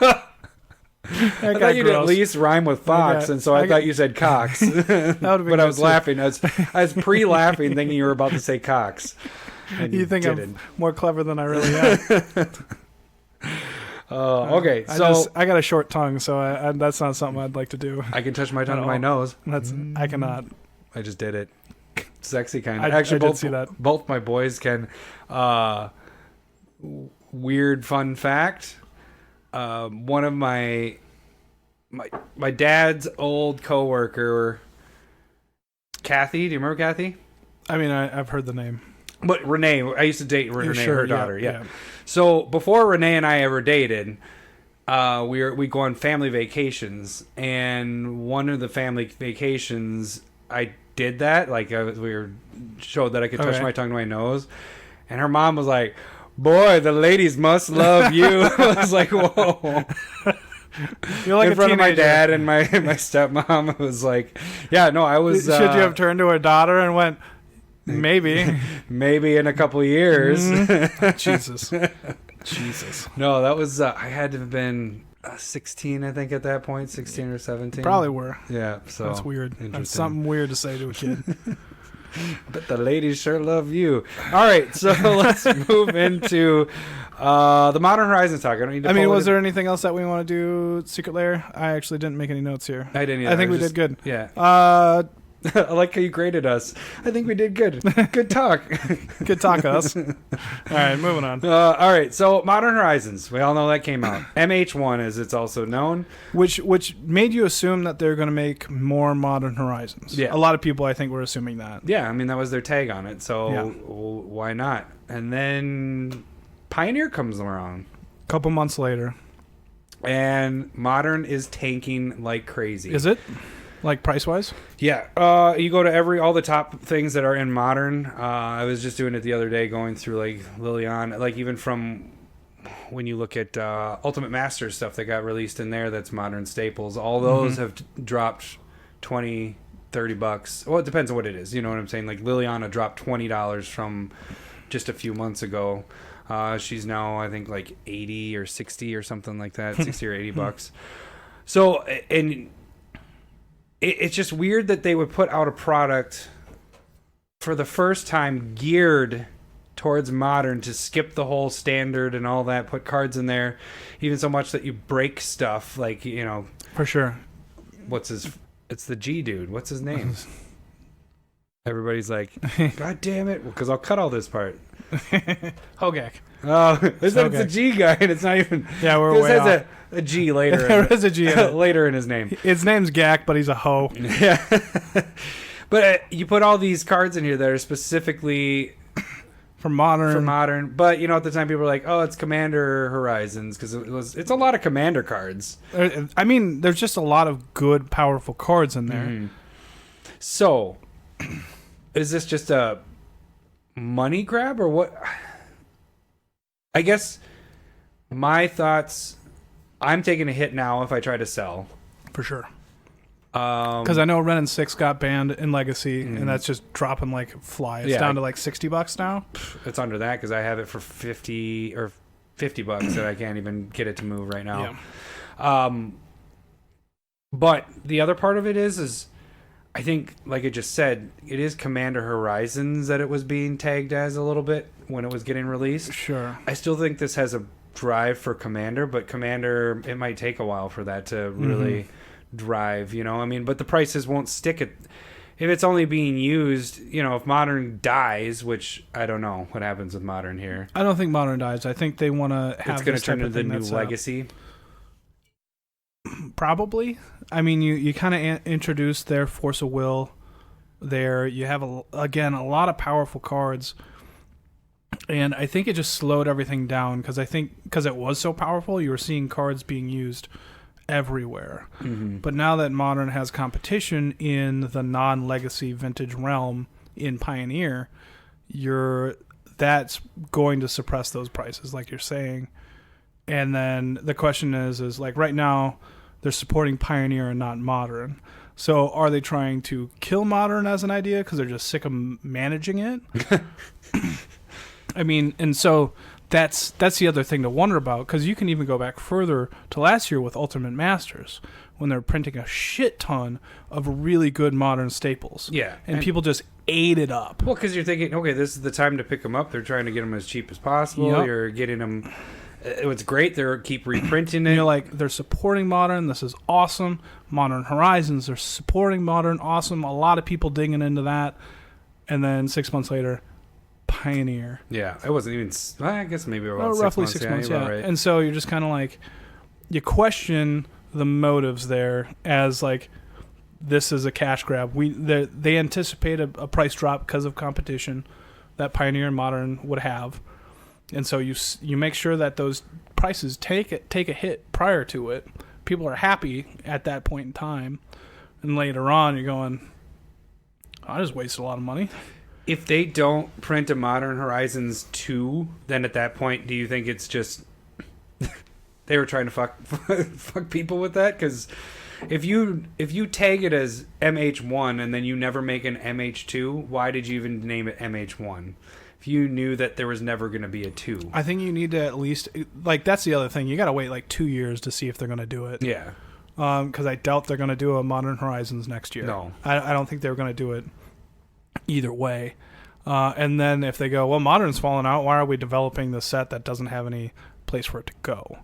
I thought you'd at least rhyme with fox, and so I thought you said cox. But I was laughing. I was pre-laughing, thinking you were about to say cox. You think didn't. I'm more clever than I really am. Okay, so I got a short tongue, so that's not something I'd like to do. I can touch my tongue to my nose. I cannot. I just did it. Sexy kind. Actually, I did see that. Both my boys can. Weird fun fact. One of my dad's old coworker, Kathy. Do you remember Kathy? I mean, I've heard the name. But Renee, I used to date Renee, her daughter. Yeah. Yeah. So before Renee and I ever dated, we go on family vacations, and one of the family vacations, I did that. Like showed that I could touch my tongue to my nose, and her mom was like, "Boy, the ladies must love you." I was like, "Whoa." You're like in front of my dad and my stepmom. It was like, yeah, no, I was. Should you have turned to her daughter and went, maybe in a couple of years? Jesus. No, that was. I had to have been 16, I think, at that point, 16 or 17. Probably were. Yeah, so that's weird. That's something weird to say to a kid. But the ladies sure love you. All right, so let's move into the Modern Horizons talk. Was there anything else that we want to do? Secret Lair? I actually didn't make any notes here. I didn't either. I think we did good. Yeah. I like how you graded us. I think we did good. Good talk. Good talk, us. All right, moving on. All right, so Modern Horizons. We all know that came out. MH1, as it's also known. Which made you assume that they're going to make more Modern Horizons. Yeah. A lot of people, I think, were assuming that. Yeah, I mean, that was their tag on it, so why not? And then Pioneer comes around. A couple months later. And Modern is tanking like crazy. Is it? Like price-wise? Yeah. You go to all the top things that are in Modern. I was just doing it the other day, going through like Lilian, like even from when you look at Ultimate Masters stuff that got released in there, that's Modern staples. All those have dropped $20, $30. Well, it depends on what it is. You know what I'm saying? Like Liliana dropped $20 from just a few months ago. She's now, I think, like 80 or 60 or something like that, 60 or $80. So, and it's just weird that they would put out a product for the first time geared towards Modern to skip the whole standard and all that, put cards in there, even so much that you break stuff, like, you know. For sure. It's the G dude. What's his name? Everybody's like, God damn it. Because I'll cut all this part. Hogak. Oh, it's a G guy, and it's not even. Yeah, we're way off. A G later. There is a G later in his name. His name's Gak, but he's a hoe. Yeah. But you put all these cards in here that are specifically for Modern. But you know, at the time, people were like, "Oh, it's Commander Horizons," because it's a lot of Commander cards. I mean, there's just a lot of good, powerful cards in there. Mm-hmm. So, is this just a money grab or what? I guess my thoughts, I'm taking a hit now if I try to sell. For sure. Because I know Ren and 6 got banned in Legacy, and that's just dropping like fly. It's down to like $60 now. It's under that because I have it for $50 or $50 that I can't even get it to move right now. Yeah. But the other part of it is I think, like I just said, it is Commander Horizons that it was being tagged as a little bit when it was getting released. Sure. I still think this has a drive for Commander, but Commander, it might take a while for that to really drive, you know? I mean, but the prices won't stick at... If it's only being used, you know, if Modern dies, which I don't know what happens with Modern here. I don't think Modern dies. I think they want to have it's going to turn into the new Legacy. Probably. I mean, you kind of introduced their Force of Will there. You have, a lot of powerful cards. And I think it just slowed everything down because it was so powerful, you were seeing cards being used everywhere. But now that Modern has competition in the non-Legacy Vintage realm in Pioneer, that's going to suppress those prices, like you're saying. And then the question is like right now they're supporting Pioneer and not Modern. So are they trying to kill Modern as an idea because they're just sick of managing it? I mean, and so that's the other thing to wonder about, because you can even go back further to last year with Ultimate Masters when they're printing a shit ton of really good Modern staples. Yeah. And people just ate it up. Well, because you're thinking, okay, this is the time to pick them up. They're trying to get them as cheap as possible. Yep. You're getting them... It's great. They keep reprinting it. You're like, they're supporting Modern. This is awesome. Modern Horizons, they're supporting Modern. Awesome. A lot of people digging into that. And then 6 months later... Pioneer. Yeah, it wasn't even... I guess maybe about roughly 6 months. 6 months, yeah. Right. And so you're just kind of like... You question the motives there as like, this is a cash grab. They anticipate a price drop because of competition that Pioneer and Modern would have. And so you make sure that those prices take a hit prior to it. People are happy at that point in time. And later on, you're going, I just wasted a lot of money. If they don't print a Modern Horizons 2, then at that point, do you think it's just they were trying to fuck people with that? Because if you tag it as MH1 and then you never make an MH2, why did you even name it MH1? If you knew that there was never going to be a 2. I think you need to at least... Like, that's the other thing. You got to wait like 2 years to see if they're going to do it. Yeah. Because I doubt they're going to do a Modern Horizons next year. No. I don't think they're going to do it either way. And then if they go, well, Modern's fallen out, why are we developing the set that doesn't have any place for it to go?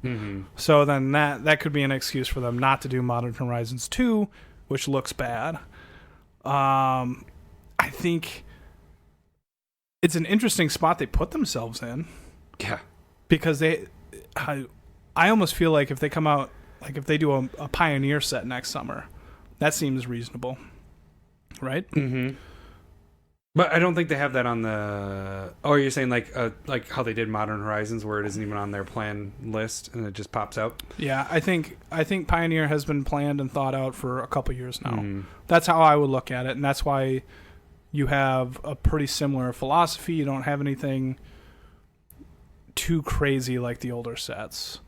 So then that could be an excuse for them not to do Modern Horizons 2, which looks bad. I think it's an interesting spot they put themselves in. Yeah. Because I almost feel like if they come out, like if they do a Pioneer set next summer, that seems reasonable, right? Mm-hmm. But I don't think they have that on the... Oh, you're saying like how they did Modern Horizons, where it isn't even on their plan list and it just pops out? Yeah, I think Pioneer has been planned and thought out for a couple years now. Mm. That's how I would look at it, and that's why you have a pretty similar philosophy. You don't have anything too crazy like the older sets.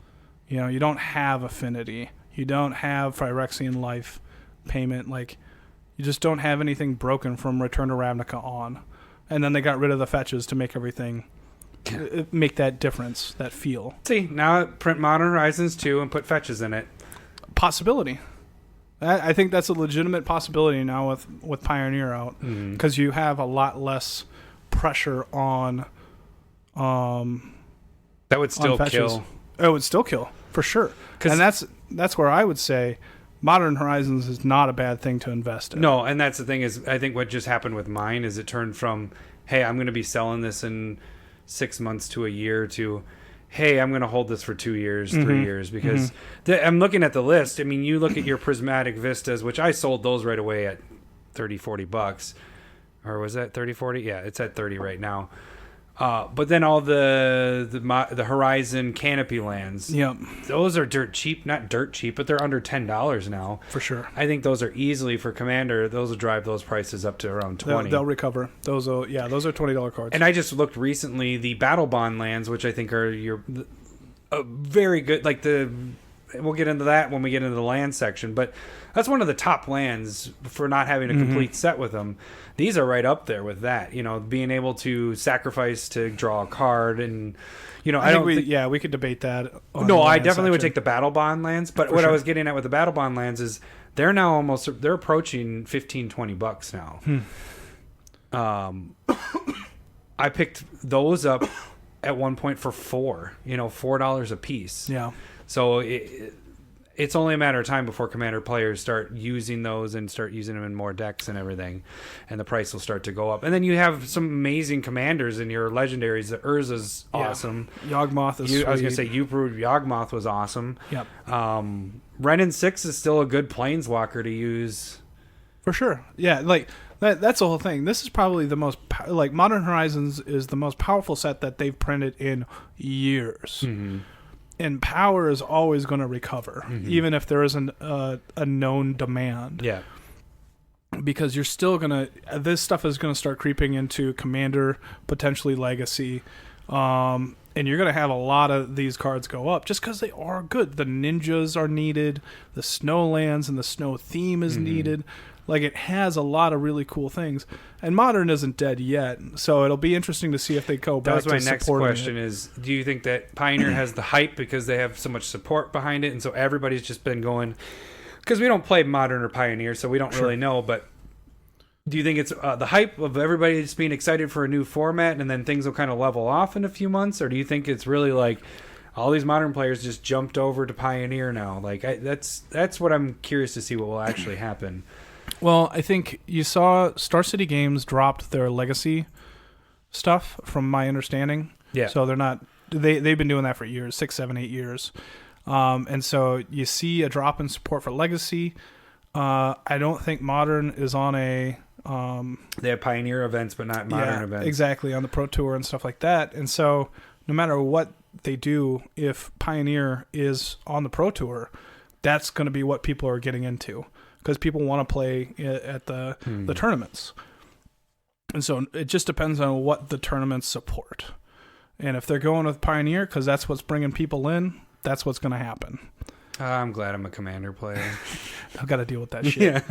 You know, you don't have Affinity. You don't have Phyrexian Life payment. Like, you just don't have anything broken from Return to Ravnica on. And then they got rid of the fetches to make everything, make that difference, that feel. See, now print Modern Horizons 2 and put fetches in it. Possibility. I think that's a legitimate possibility now with Pioneer out. Because you have a lot less pressure on... that would still kill. It would still kill, for sure. And that's where I would say Modern Horizons is not a bad thing to invest in. No, and that's the thing is, I think what just happened with mine is it turned from, hey, I'm going to be selling this in 6 months to a year, to, hey, I'm going to hold this for 2 years, 3 years, because I'm looking at the list. I mean, you look at your Prismatic Vistas, which I sold those right away at $30-$40. Or was that 30-40? Yeah, it's at 30 right now. But then all the Horizon Canopy lands, those are dirt cheap. Not dirt cheap, but they're under $10 now. For sure. I think those are easily, for Commander, those will drive those prices up to around 20. They'll recover. Those are $20 cards. And I just looked recently, the Battle Bond lands, which I think are very good. Like we'll get into that when we get into the land section, but that's one of the top lands for not having a complete set with them. These are right up there with that, you know, being able to sacrifice to draw a card, and you know, we could debate that. No, I definitely would take the Battle Bond lands, but what I was getting at with the Battle Bond lands is they're now they're approaching $15-$20 now. I picked those up at one point for $4 a piece. Yeah. So it's only a matter of time before Commander players start using those and start using them in more decks and everything, and the price will start to go up. And then you have some amazing commanders in your legendaries. The Urza's awesome. Yawgmoth is sweet. I was going to say Uprooted Yawgmoth was awesome. Yep. Renin 6 is still a good Planeswalker to use. For sure. Yeah, like that's the whole thing. This is probably the most... Like, Modern Horizons is the most powerful set that they've printed in years. Mm-hmm. And power is always going to recover, even if there isn't a known demand. Yeah. Because you're still going to... This stuff is going to start creeping into Commander, potentially Legacy. And you're going to have a lot of these cards go up just because they are good. The ninjas are needed. The Snowlands and the snow theme is needed. Like, it has a lot of really cool things. And Modern isn't dead yet, so it'll be interesting to see if they go back to supporting it. That was my next question is, do you think that Pioneer has the hype because they have so much support behind it, and so everybody's just been going... Because we don't play Modern or Pioneer, so we don't really know, but do you think it's the hype of everybody just being excited for a new format, and then things will kind of level off in a few months? Or do you think it's really like... all these Modern players just jumped over to Pioneer now? Like, that's what I'm curious to see what will actually happen. Well, I think you saw Star City Games dropped their Legacy stuff, from my understanding. Yeah. So they're not... They've been doing that for years, 6, 7, 8 years. And so you see a drop in support for Legacy. I don't think Modern is on a... they have Pioneer events, but not Modern events. Exactly, on the Pro Tour and stuff like that. And so no matter what they do, if Pioneer is on the Pro Tour, that's going to be what people are getting into. Because people want to play at the tournaments. And so it just depends on what the tournaments support. And if they're going with Pioneer because that's what's bringing people in, that's what's going to happen. I'm glad I'm a Commander player. I've got to deal with that shit.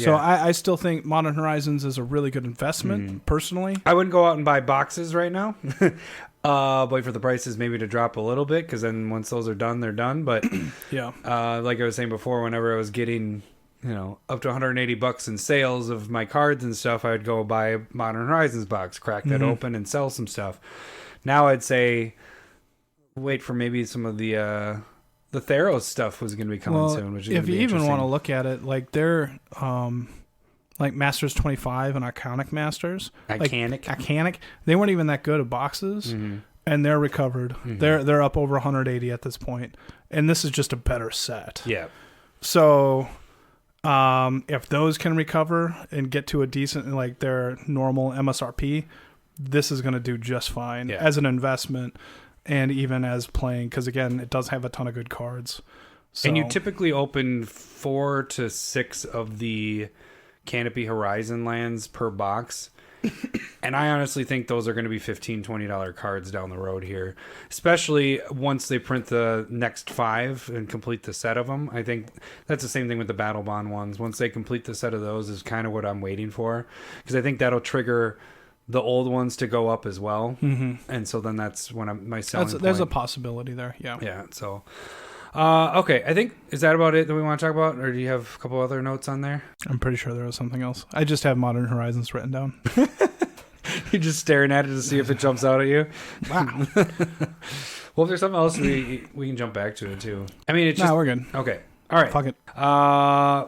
So I still think Modern Horizons is a really good investment, personally. I wouldn't go out and buy boxes right now. Wait for the prices maybe to drop a little bit, because then once those are done, they're done. But yeah, like I was saying before, whenever I was getting... up to $180 in sales of my cards and stuff, I would go buy a Modern Horizons box, crack that open, and sell some stuff. Now I'd say wait for maybe some of the Theros stuff was going to be coming soon. Which is if you even want to look at it, like they're like Masters 25 and Iconic Masters. Iconic. They weren't even that good at boxes, and they're recovered. They're up over 180 at this point, and this is just a better set. Yeah. So, if those can recover and get to a decent, like their normal MSRP, this is going to do just fine as an investment, and even as playing, because again, it does have a ton of good cards. So, and you typically open 4 to 6 of the Canopy Horizon lands per box. And I honestly think those are going to be $15, $20 cards down the road here, especially once they print the next 5 and complete the set of them. I think that's the same thing with the Battle Bond ones. Once they complete the set of those is kind of what I'm waiting for, because I think that'll trigger the old ones to go up as well. And so then that's when my selling point. There's a possibility there. Yeah. So okay, I think, is that about it that we want to talk about, or do you have a couple other notes on there? I'm pretty sure there was something else. I just have Modern Horizons written down. You're just staring at it to see if it jumps out at you. Wow. Well, if there's something else, we can jump back to it too. I mean, it's just... No, we're good. Okay. All right. Fuck it.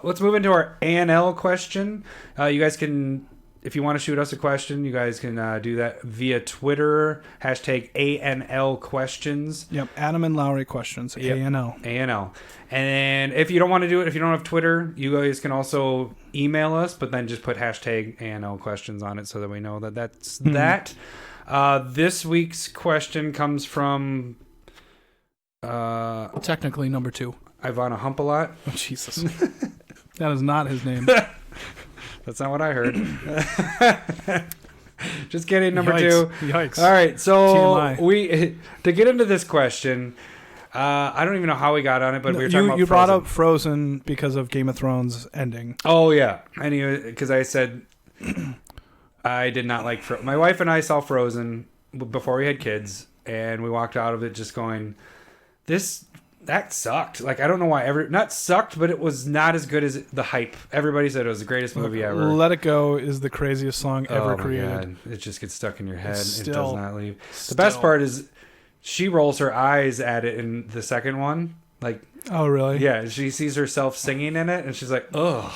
Let's move into our ANL question. You guys can, if you want to shoot us a question, you guys can do that via Twitter, #ANLQuestions. Yep, Adam and Lowry questions, Yep. ANL. ANL. And if you don't want to do it, if you don't have Twitter, you guys can also email us, but then just put #ANLQuestions on it so that we know that that's that. This week's question comes from... technically number 2. Ivana Humpalot. Oh, Jesus. That is not his name. That's not what I heard. Just kidding. Number Yikes. 2. Yikes. All right. So TMI. to get into this question, I don't even know how we got on it, but we were talking about you brought Frozen. up Frozen because of Game of Thrones ending. Oh yeah. Anyway, because I said I did not like my wife and I saw Frozen before we had kids, and we walked out of it just going, that sucked. Like, I don't know why not sucked, but it was not as good as the hype. Everybody said it was the greatest movie ever. Let It Go is the craziest song ever created. God. It just gets stuck in your head. It does Still. not leave. The best part is she rolls her eyes at it in the second one. Like, oh, really? yeah, she sees herself singing in it, and she's like, ugh.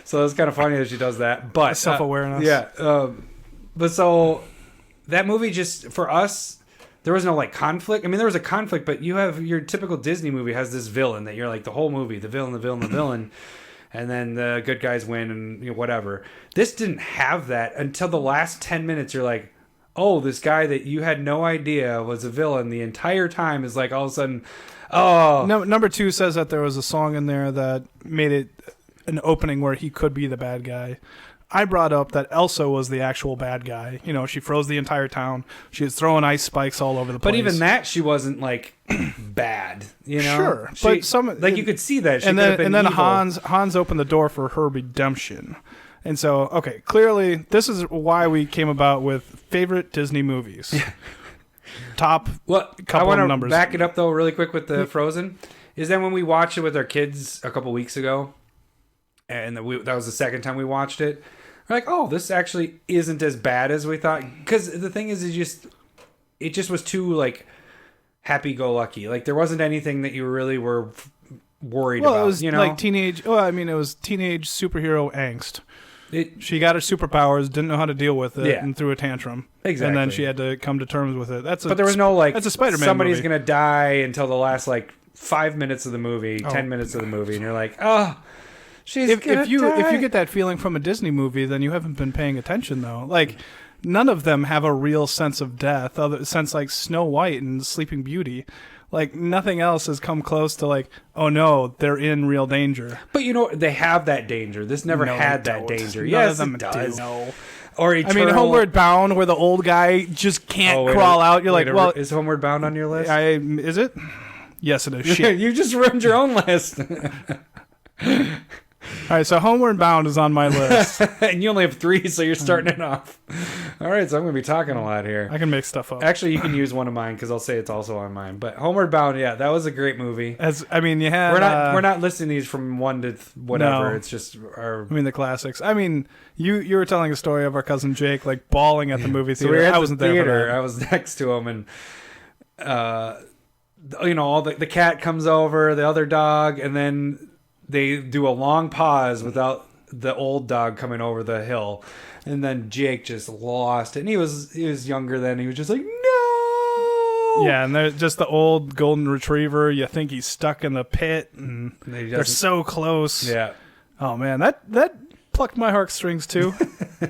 So it's kind of funny that she does that. But self-awareness. Yeah. But so that movie just, for us, there was no like conflict. I mean, there was a conflict, but you have your typical Disney movie has this villain that you're like the whole movie, the villain, and then the good guys win and whatever. This didn't have that until the last 10 minutes. You're like, oh, this guy that you had no idea was a villain the entire time is like all of a sudden, oh. No, number 2 says that there was a song in there that made it an opening where he could be the bad guy. I brought up that Elsa was the actual bad guy. She froze the entire town. She was throwing ice spikes all over the place. But even that, she wasn't like bad, Sure, but you could see that. She and then evil. Hans opened the door for her redemption. And so, okay, clearly this is why we came about with favorite Disney movies. Top couple of numbers. Back it up though really quick with the Frozen. Is that when we watched it with our kids a couple weeks ago, and that was the second time we watched it, we're like, oh, this actually isn't as bad as we thought. Because the thing is, it just was too like happy-go-lucky. Like there wasn't anything that you really were worried about. It was like teenage. Well, I mean, it was teenage superhero angst. She got her superpowers, didn't know how to deal with it, and threw a tantrum. Exactly. And then she had to come to terms with it. But there was no like, that's a Spider-Man somebody's movie. Gonna die until the last like 5 minutes of the movie, 10 minutes of the movie, and you're like, oh. If you get that feeling from a Disney movie, then you haven't been paying attention, though. Like, none of them have a real sense of death, since like Snow White and Sleeping Beauty. Like, nothing else has come close to like, oh no, they're in real danger. But they have that danger. This never had that danger. None Yes, of them it does. do. No. Or Eternal... I mean, Homeward Bound, where the old guy just can't crawl out. You're like, well, is Homeward Bound on your list? Is it? Yes, it is. Shit. You just ruined your own list. All right, so Homeward Bound is on my list. And you only have 3, so you're starting it off. All right, so I'm going to be talking a lot here. I can make stuff up. Actually, you can use one of mine because I'll say it's also on mine. But Homeward Bound, yeah, that was a great movie. You had... We're not listing these from 1 to whatever. No. It's just our... the classics. I mean, you were telling a story of our cousin Jake, like, bawling at the movie theater. So I wasn't there for that. I was next to him, and... all the cat comes over, the other dog, and then they do a long pause without the old dog coming over the hill, and then Jake just lost it. And he was younger then. He was just like, no. Yeah, and there's just the old golden retriever. You think he's stuck in the pit, and they're so close. Yeah. Oh man, that plucked my heartstrings too.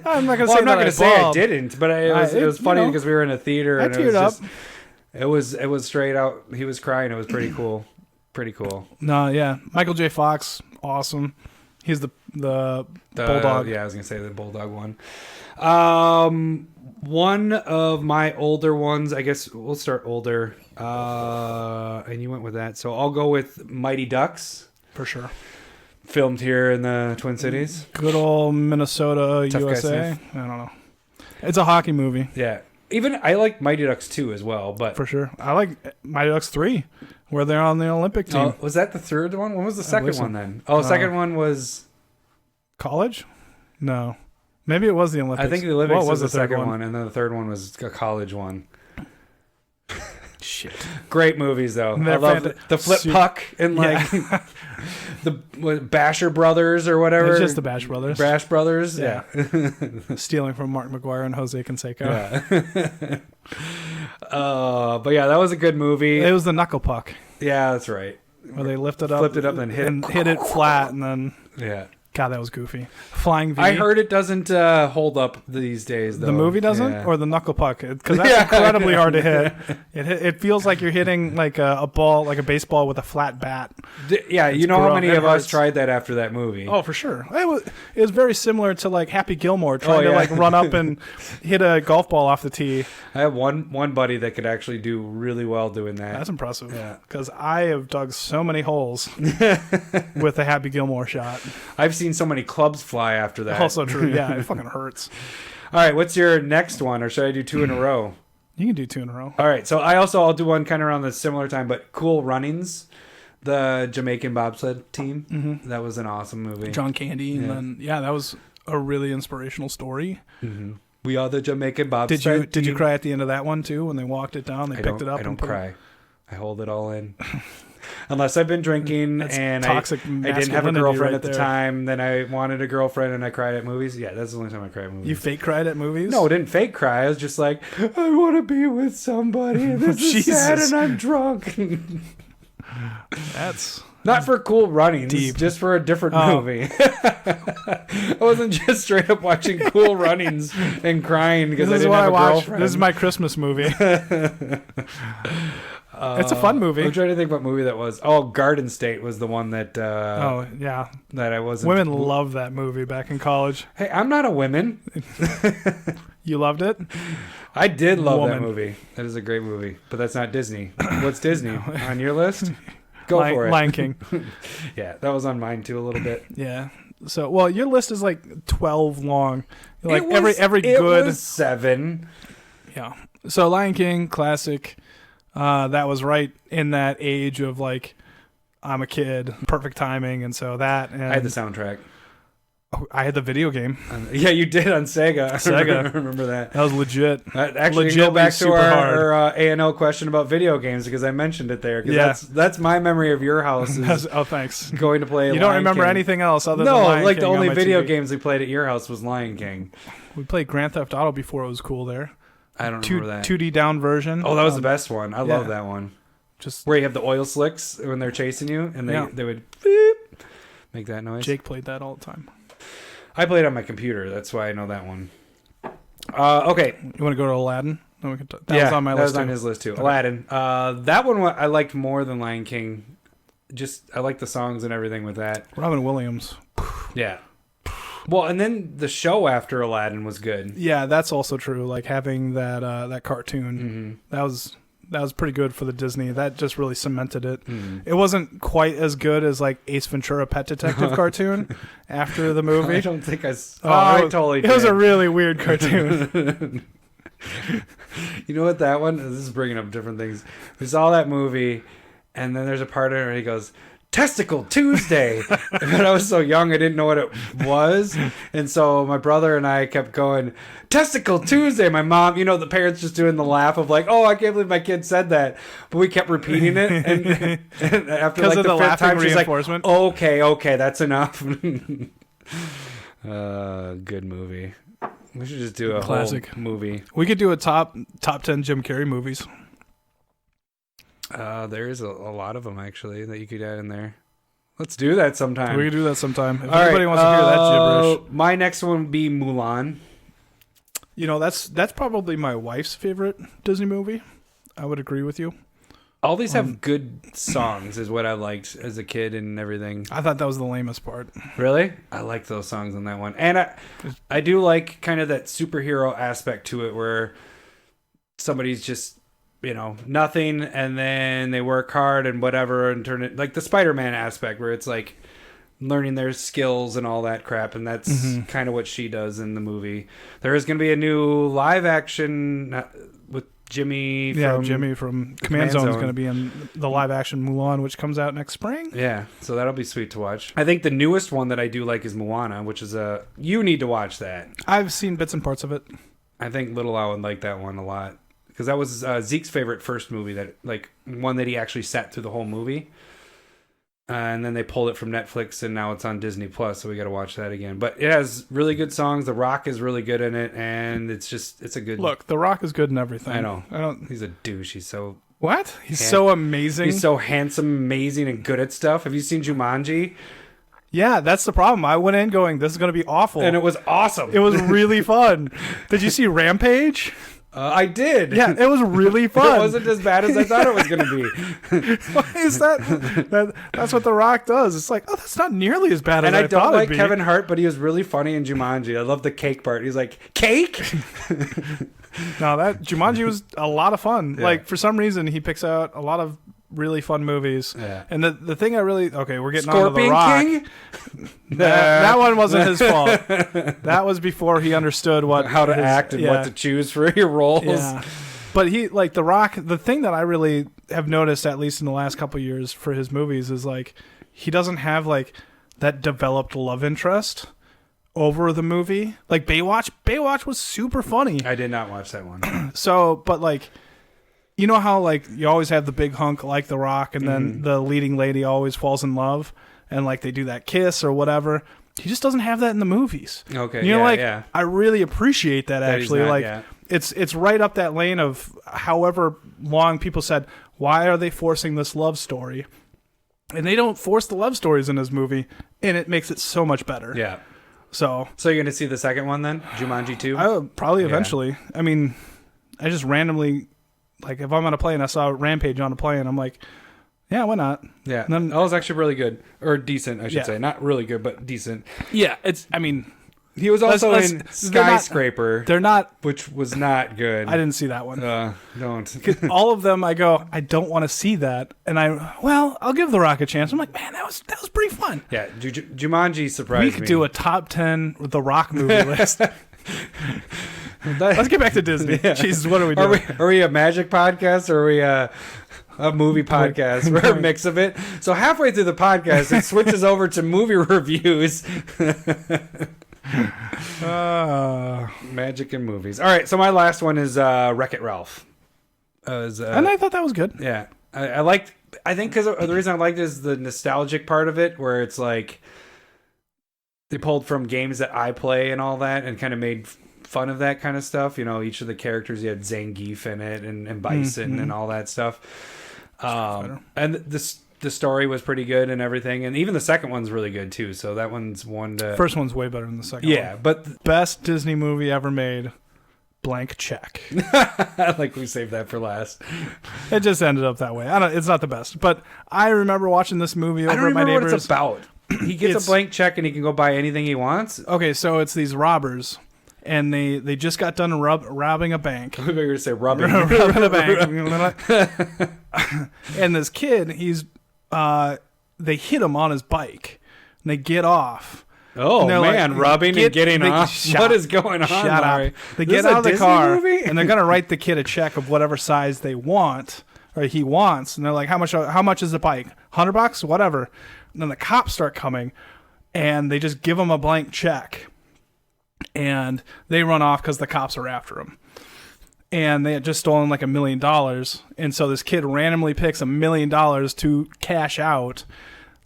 I'm not gonna say I'm not that gonna say I didn't, but it was funny because we were in a theater and it was up. It was straight out. He was crying. It was pretty cool. Pretty cool. No, yeah, Michael J. Fox, awesome. He's the bulldog. Yeah, I was gonna say the bulldog one. One of my older ones. I guess we'll start older. And you went with that, so I'll go with Mighty Ducks for sure. Filmed here in the Twin Cities. Good old Minnesota, Tough USA. I don't know. It's a hockey movie. Yeah. Even I like Mighty Ducks 2 as well, but for sure. I like Mighty Ducks 3, where they're on the Olympic team. Was that the third one? When was the second one then? Oh, the second one was college? No. Maybe it was the Olympics. I think the Olympics was the second one, and then the third one was a college one. Shit. Great movies though. I love the flip puck and like the Basher Brothers or whatever. It's just the Bash Brothers. Bash Brothers. Yeah. Stealing from Mark McGuire and Jose Canseco. Yeah. But yeah, that was a good movie. It was the knuckle puck. Yeah, that's right. Where they flipped it up, and hit it flat, and then yeah. God, that was goofy. Flying V. I heard it doesn't hold up these days, though. The movie doesn't? Yeah. Or the knuckle puck? Because that's incredibly hard to hit. It feels like you're hitting like a ball, like a baseball with a flat bat. Yeah, you know how many of us tried that after that movie? Oh, for sure. It was very similar to like Happy Gilmore trying to like run up and hit a golf ball off the tee. I have one buddy that could actually do really well doing that. That's impressive. Yeah. Because I have dug so many holes with the Happy Gilmore shot. I've seen so many clubs fly after that. Also true. Yeah, it fucking hurts. All right, what's your next one, or should I do two in a row? You can do two in a row. All right, so I'll do one kind of around the similar time, but Cool Runnings, the Jamaican bobsled team. Mm-hmm. That was an awesome movie. John Candy, and then that was a really inspirational story. Mm-hmm. We are the Jamaican bobsled team. Did you cry at the end of that one too when they walked it down? They picked it up. I don't cry. I hold it all in. Unless I've been drinking and I didn't have a girlfriend at the time, then I wanted a girlfriend and I cried at movies. Yeah, that's the only time I cry at movies. You fake cried at movies? No, I didn't fake cry. I was just like, I want to be with somebody. And this is sad and I'm drunk. That's not for Cool Runnings, deep. Just for a different movie. I wasn't just straight up watching Cool Runnings and crying because I didn't have a girlfriend. This is my Christmas movie. It's a fun movie. I'm trying to think what movie that was. Oh, Garden State was the one that. That I wasn't. Women loved that movie back in college. Hey, I'm not a woman. You loved it? I did love that movie. That is a great movie, but that's not Disney. What's Disney on your list? Go for it. Lion King. Yeah, that was on mine too a little bit. Yeah. So, well, your list is like 12 long. Like every good. It was 7. Yeah. So Lion King, classic. That was right in that age of like, I'm a kid, perfect timing, and so that. And I had the soundtrack. I had the video game. Yeah, you did on Sega. Sega. I remember that. That was legit. Actually, go back to our ANL question about video games because I mentioned it there. Yeah. That's my memory of your house. Oh, thanks. Going to play. You don't remember anything else other than Lion King? No, like the only video games we played at your house was Lion King. We played Grand Theft Auto before it was cool there. I don't remember that. 2D down version. Oh, that was the best one. I love that one. Just where you have the oil slicks when they're chasing you, and they would beep, make that noise. Jake played that all the time. I played on my computer. That's why I know that one. Okay. You want to go to Aladdin? That was on my list. That was on his list too. Okay. Aladdin. That one I liked more than Lion King. I like the songs and everything with that. Robin Williams. Yeah. Well, and then the show after Aladdin was good. Yeah, that's also true. Like having that cartoon, that was pretty good for the Disney. That just really cemented it. It wasn't quite as good as like Ace Ventura: Pet Detective cartoon after the movie. I don't think I totally did. It was a really weird cartoon. You know what that one? This is bringing up different things. We saw that movie, and then there's a part where he goes, Testicle Tuesday. But I was so young, I didn't know what it was. And so my brother and I kept going, Testicle Tuesday. My mom, the parents just doing the laugh of like, oh, I can't believe my kid said that. But we kept repeating it. And after like the fifth time, she's like, okay, that's enough. Good movie. We should just do a classic whole movie. We could do a top 10 Jim Carrey movies. There's a lot of them actually that you could add in there. Let's do that sometime. We could do that sometime. If anybody wants to hear that gibberish. My next one would be Mulan. That's probably my wife's favorite Disney movie. I would agree with you. All these have good songs, is what I liked as a kid and everything. I thought that was the lamest part. Really? I like those songs on that one. And I do like kind of that superhero aspect to it where somebody's just, nothing, and then they work hard and whatever and turn it, like the Spider-Man aspect where it's like learning their skills and all that crap. And that's kind of what she does in the movie. There is going to be a new live action with Jimmy from Command Zone is going to be in the live action Mulan, which comes out next spring. Yeah, so that'll be sweet to watch. I think the newest one that I do like is Moana, which is you need to watch that. I've seen bits and parts of it. I think Little Al would like that one a lot because that was Zeke's favorite first movie, that like one that he actually sat through the whole movie. And then they pulled it from Netflix, and now it's on Disney Plus, so we got to watch that again. But it has really good songs. The Rock is really good in it, and it's a good... Look, The Rock is good in everything. I know. He's a douche. He's so... What? He's so amazing. He's so handsome, amazing, and good at stuff. Have you seen Jumanji? Yeah, that's the problem. I went in going, this is going to be awful. And it was awesome. It was really fun. Did you see Rampage? I did. Yeah, it was really fun. It wasn't as bad as I thought it was going to be. Why is that? That's what The Rock does. It's like, oh, that's not nearly as bad as I thought it'd be. And I don't like Kevin Hart, but he was really funny in Jumanji. I love the cake part. He's like, cake? No, that Jumanji was a lot of fun. Yeah. Like, for some reason, he picks out a lot of really fun movies. Yeah. And the thing I really... Okay, we're getting on to The Rock. King? That one wasn't his fault. That was before he understood how to act and what to choose for your roles. Yeah. But he, like, The Rock, the thing that I really have noticed, at least in the last couple of years for his movies, is, like, he doesn't have, like, that developed love interest over the movie. Like, Baywatch was super funny. I did not watch that one. So, but, like... You know how, like, you always have the big hunk like The Rock, and then the leading lady always falls in love, and, like, they do that kiss or whatever. He just doesn't have that in the movies. Okay, yeah. I really appreciate that actually. It's right up that lane of however long people said, why are they forcing this love story? And they don't force the love stories in his movie, and it makes it so much better. Yeah. So you're going to see the second one then? Jumanji 2? Probably eventually. I mean, I just randomly... Like, if I'm on a plane, I saw Rampage on a plane, I'm like, yeah, why not? Yeah. And then, that was actually really good. Or decent, I should say. Not really good, but decent. Yeah, he was also in Skyscraper. They're not... Which was not good. I didn't see that one. Don't. All of them, I go, I don't want to see that. And I'll give The Rock a chance. I'm like, man, that was pretty fun. Yeah, Jumanji surprised me. We could do a top 10 The Rock movie list. Let's get back to Disney. Yeah. Jesus, what are we doing? Are we a magic podcast or are we a movie podcast? We're a mix of it. So halfway through the podcast, it switches over to movie reviews. Magic and movies. All right, so my last one is Wreck-It Ralph. And I thought that was good. Yeah. I think because the reason I liked it is the nostalgic part of it, where it's like they pulled from games that I play and all that and kind of made fun of that kind of stuff. Each of the characters, you had Zangief in it and Bison and all that stuff. And the story was pretty good and everything. And even the second one's really good too. So that one's one to... First one's way better than the second one. Yeah, but... Best Disney movie ever made. Blank check. Like we saved that for last. It just ended up that way. It's not the best. But I remember watching this movie over at my neighbor's. What it's about. He gets a blank check and he can go buy anything he wants. Okay, so it's these robbers, and they just got done robbing a bank. I thought you were going to say robbing a bank. And this kid, they hit him on his bike, and they get off. Oh, man, like, robbing and getting off? What is going on, Larry? They get out of the car, and they're going to write the kid a check of whatever size they want. or he wants, and they're like, how much is the bike? $100, whatever. And then the cops start coming, and they just give him a blank check, and they run off because the cops are after him. And they had just stolen like $1 million, and so this kid randomly picks $1 million to cash out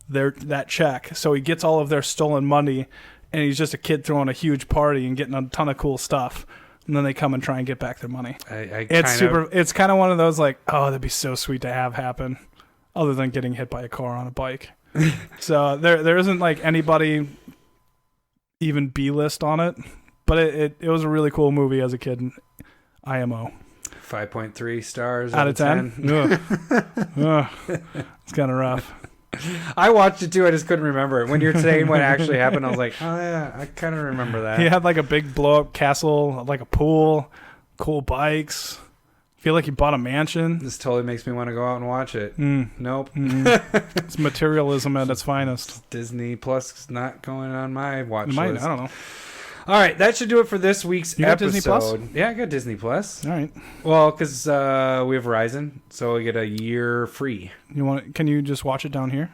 that check. So he gets all of their stolen money, and he's just a kid throwing a huge party and getting a ton of cool stuff. And then they come and try and get back their money. It's kind of one of those like, oh, that'd be so sweet to have happen, other than getting hit by a car on a bike. So there isn't like anybody even B-list on it, but it was a really cool movie as a kid. IMO 5.3 stars out of 10. It's kind of rough. I watched it too. I just couldn't remember it. When you're saying what actually happened, I was like, oh yeah, I kind of remember that. He had like a big blow up castle, like a pool, cool bikes. Feel like he bought a mansion. This totally makes me want to go out and watch it. Nope. It's materialism at its finest. Disney Plus is not going on my watch list. I don't know. All right, that should do it for this week's you got episode. Disney Plus? Yeah, I got Disney Plus. All right. Well, because we have Verizon, so we get a year free. Can you just watch it down here?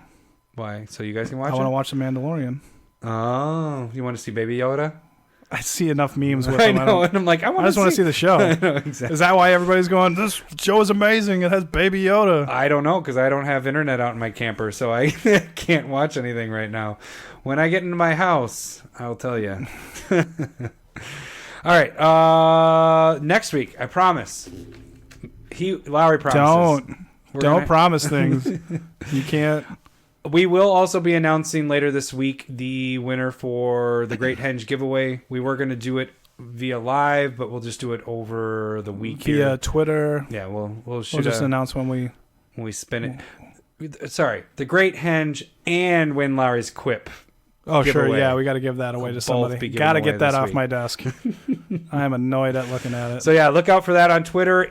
Why? So you guys can watch it? I want to watch The Mandalorian. Oh, you want to see Baby Yoda? I see enough memes with I him. know, and I'm like, I just want to see the show. I know, exactly. Is that why everybody's going, this show is amazing, it has Baby Yoda? I don't know, because I don't have internet out in my camper, so I can't watch anything right now. When I get into my house, I'll tell you. All right, next week, I promise. Lowry promises. Don't promise things. You can't. We will also be announcing later this week the winner for the Great Henge giveaway. We were going to do it via live, but we'll just do it over the week via Twitter. Yeah, we'll just announce when we spin it. Sorry, the Great Henge and Win Lowry's Quip. Oh, giveaway. Sure, yeah, we got to give that away to somebody. Got to get that off my desk. I am annoyed at looking at it. So yeah, look out for that on Twitter.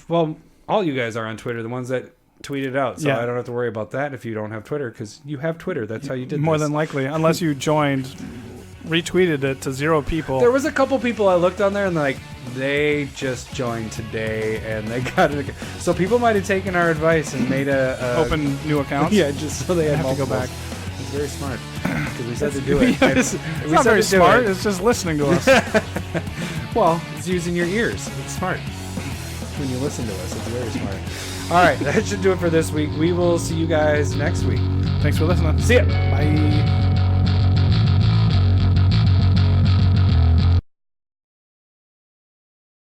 All you guys are on Twitter, the ones that tweeted out, so I don't have to worry about that if you don't have Twitter, because you have Twitter. That's how you did More than likely, unless you retweeted it to 0 people. There was a couple people I looked on there, and they just joined today, and they got it. So people might have taken our advice and made open new accounts. Yeah, just so they have to go back. It's very smart, because we said to do it. It's not very smart. It's just listening to us. Well, it's using your ears. It's smart. When you listen to us, it's very smart. All right, that should do it for this week. We will see you guys next week. Thanks for listening. See ya. Bye.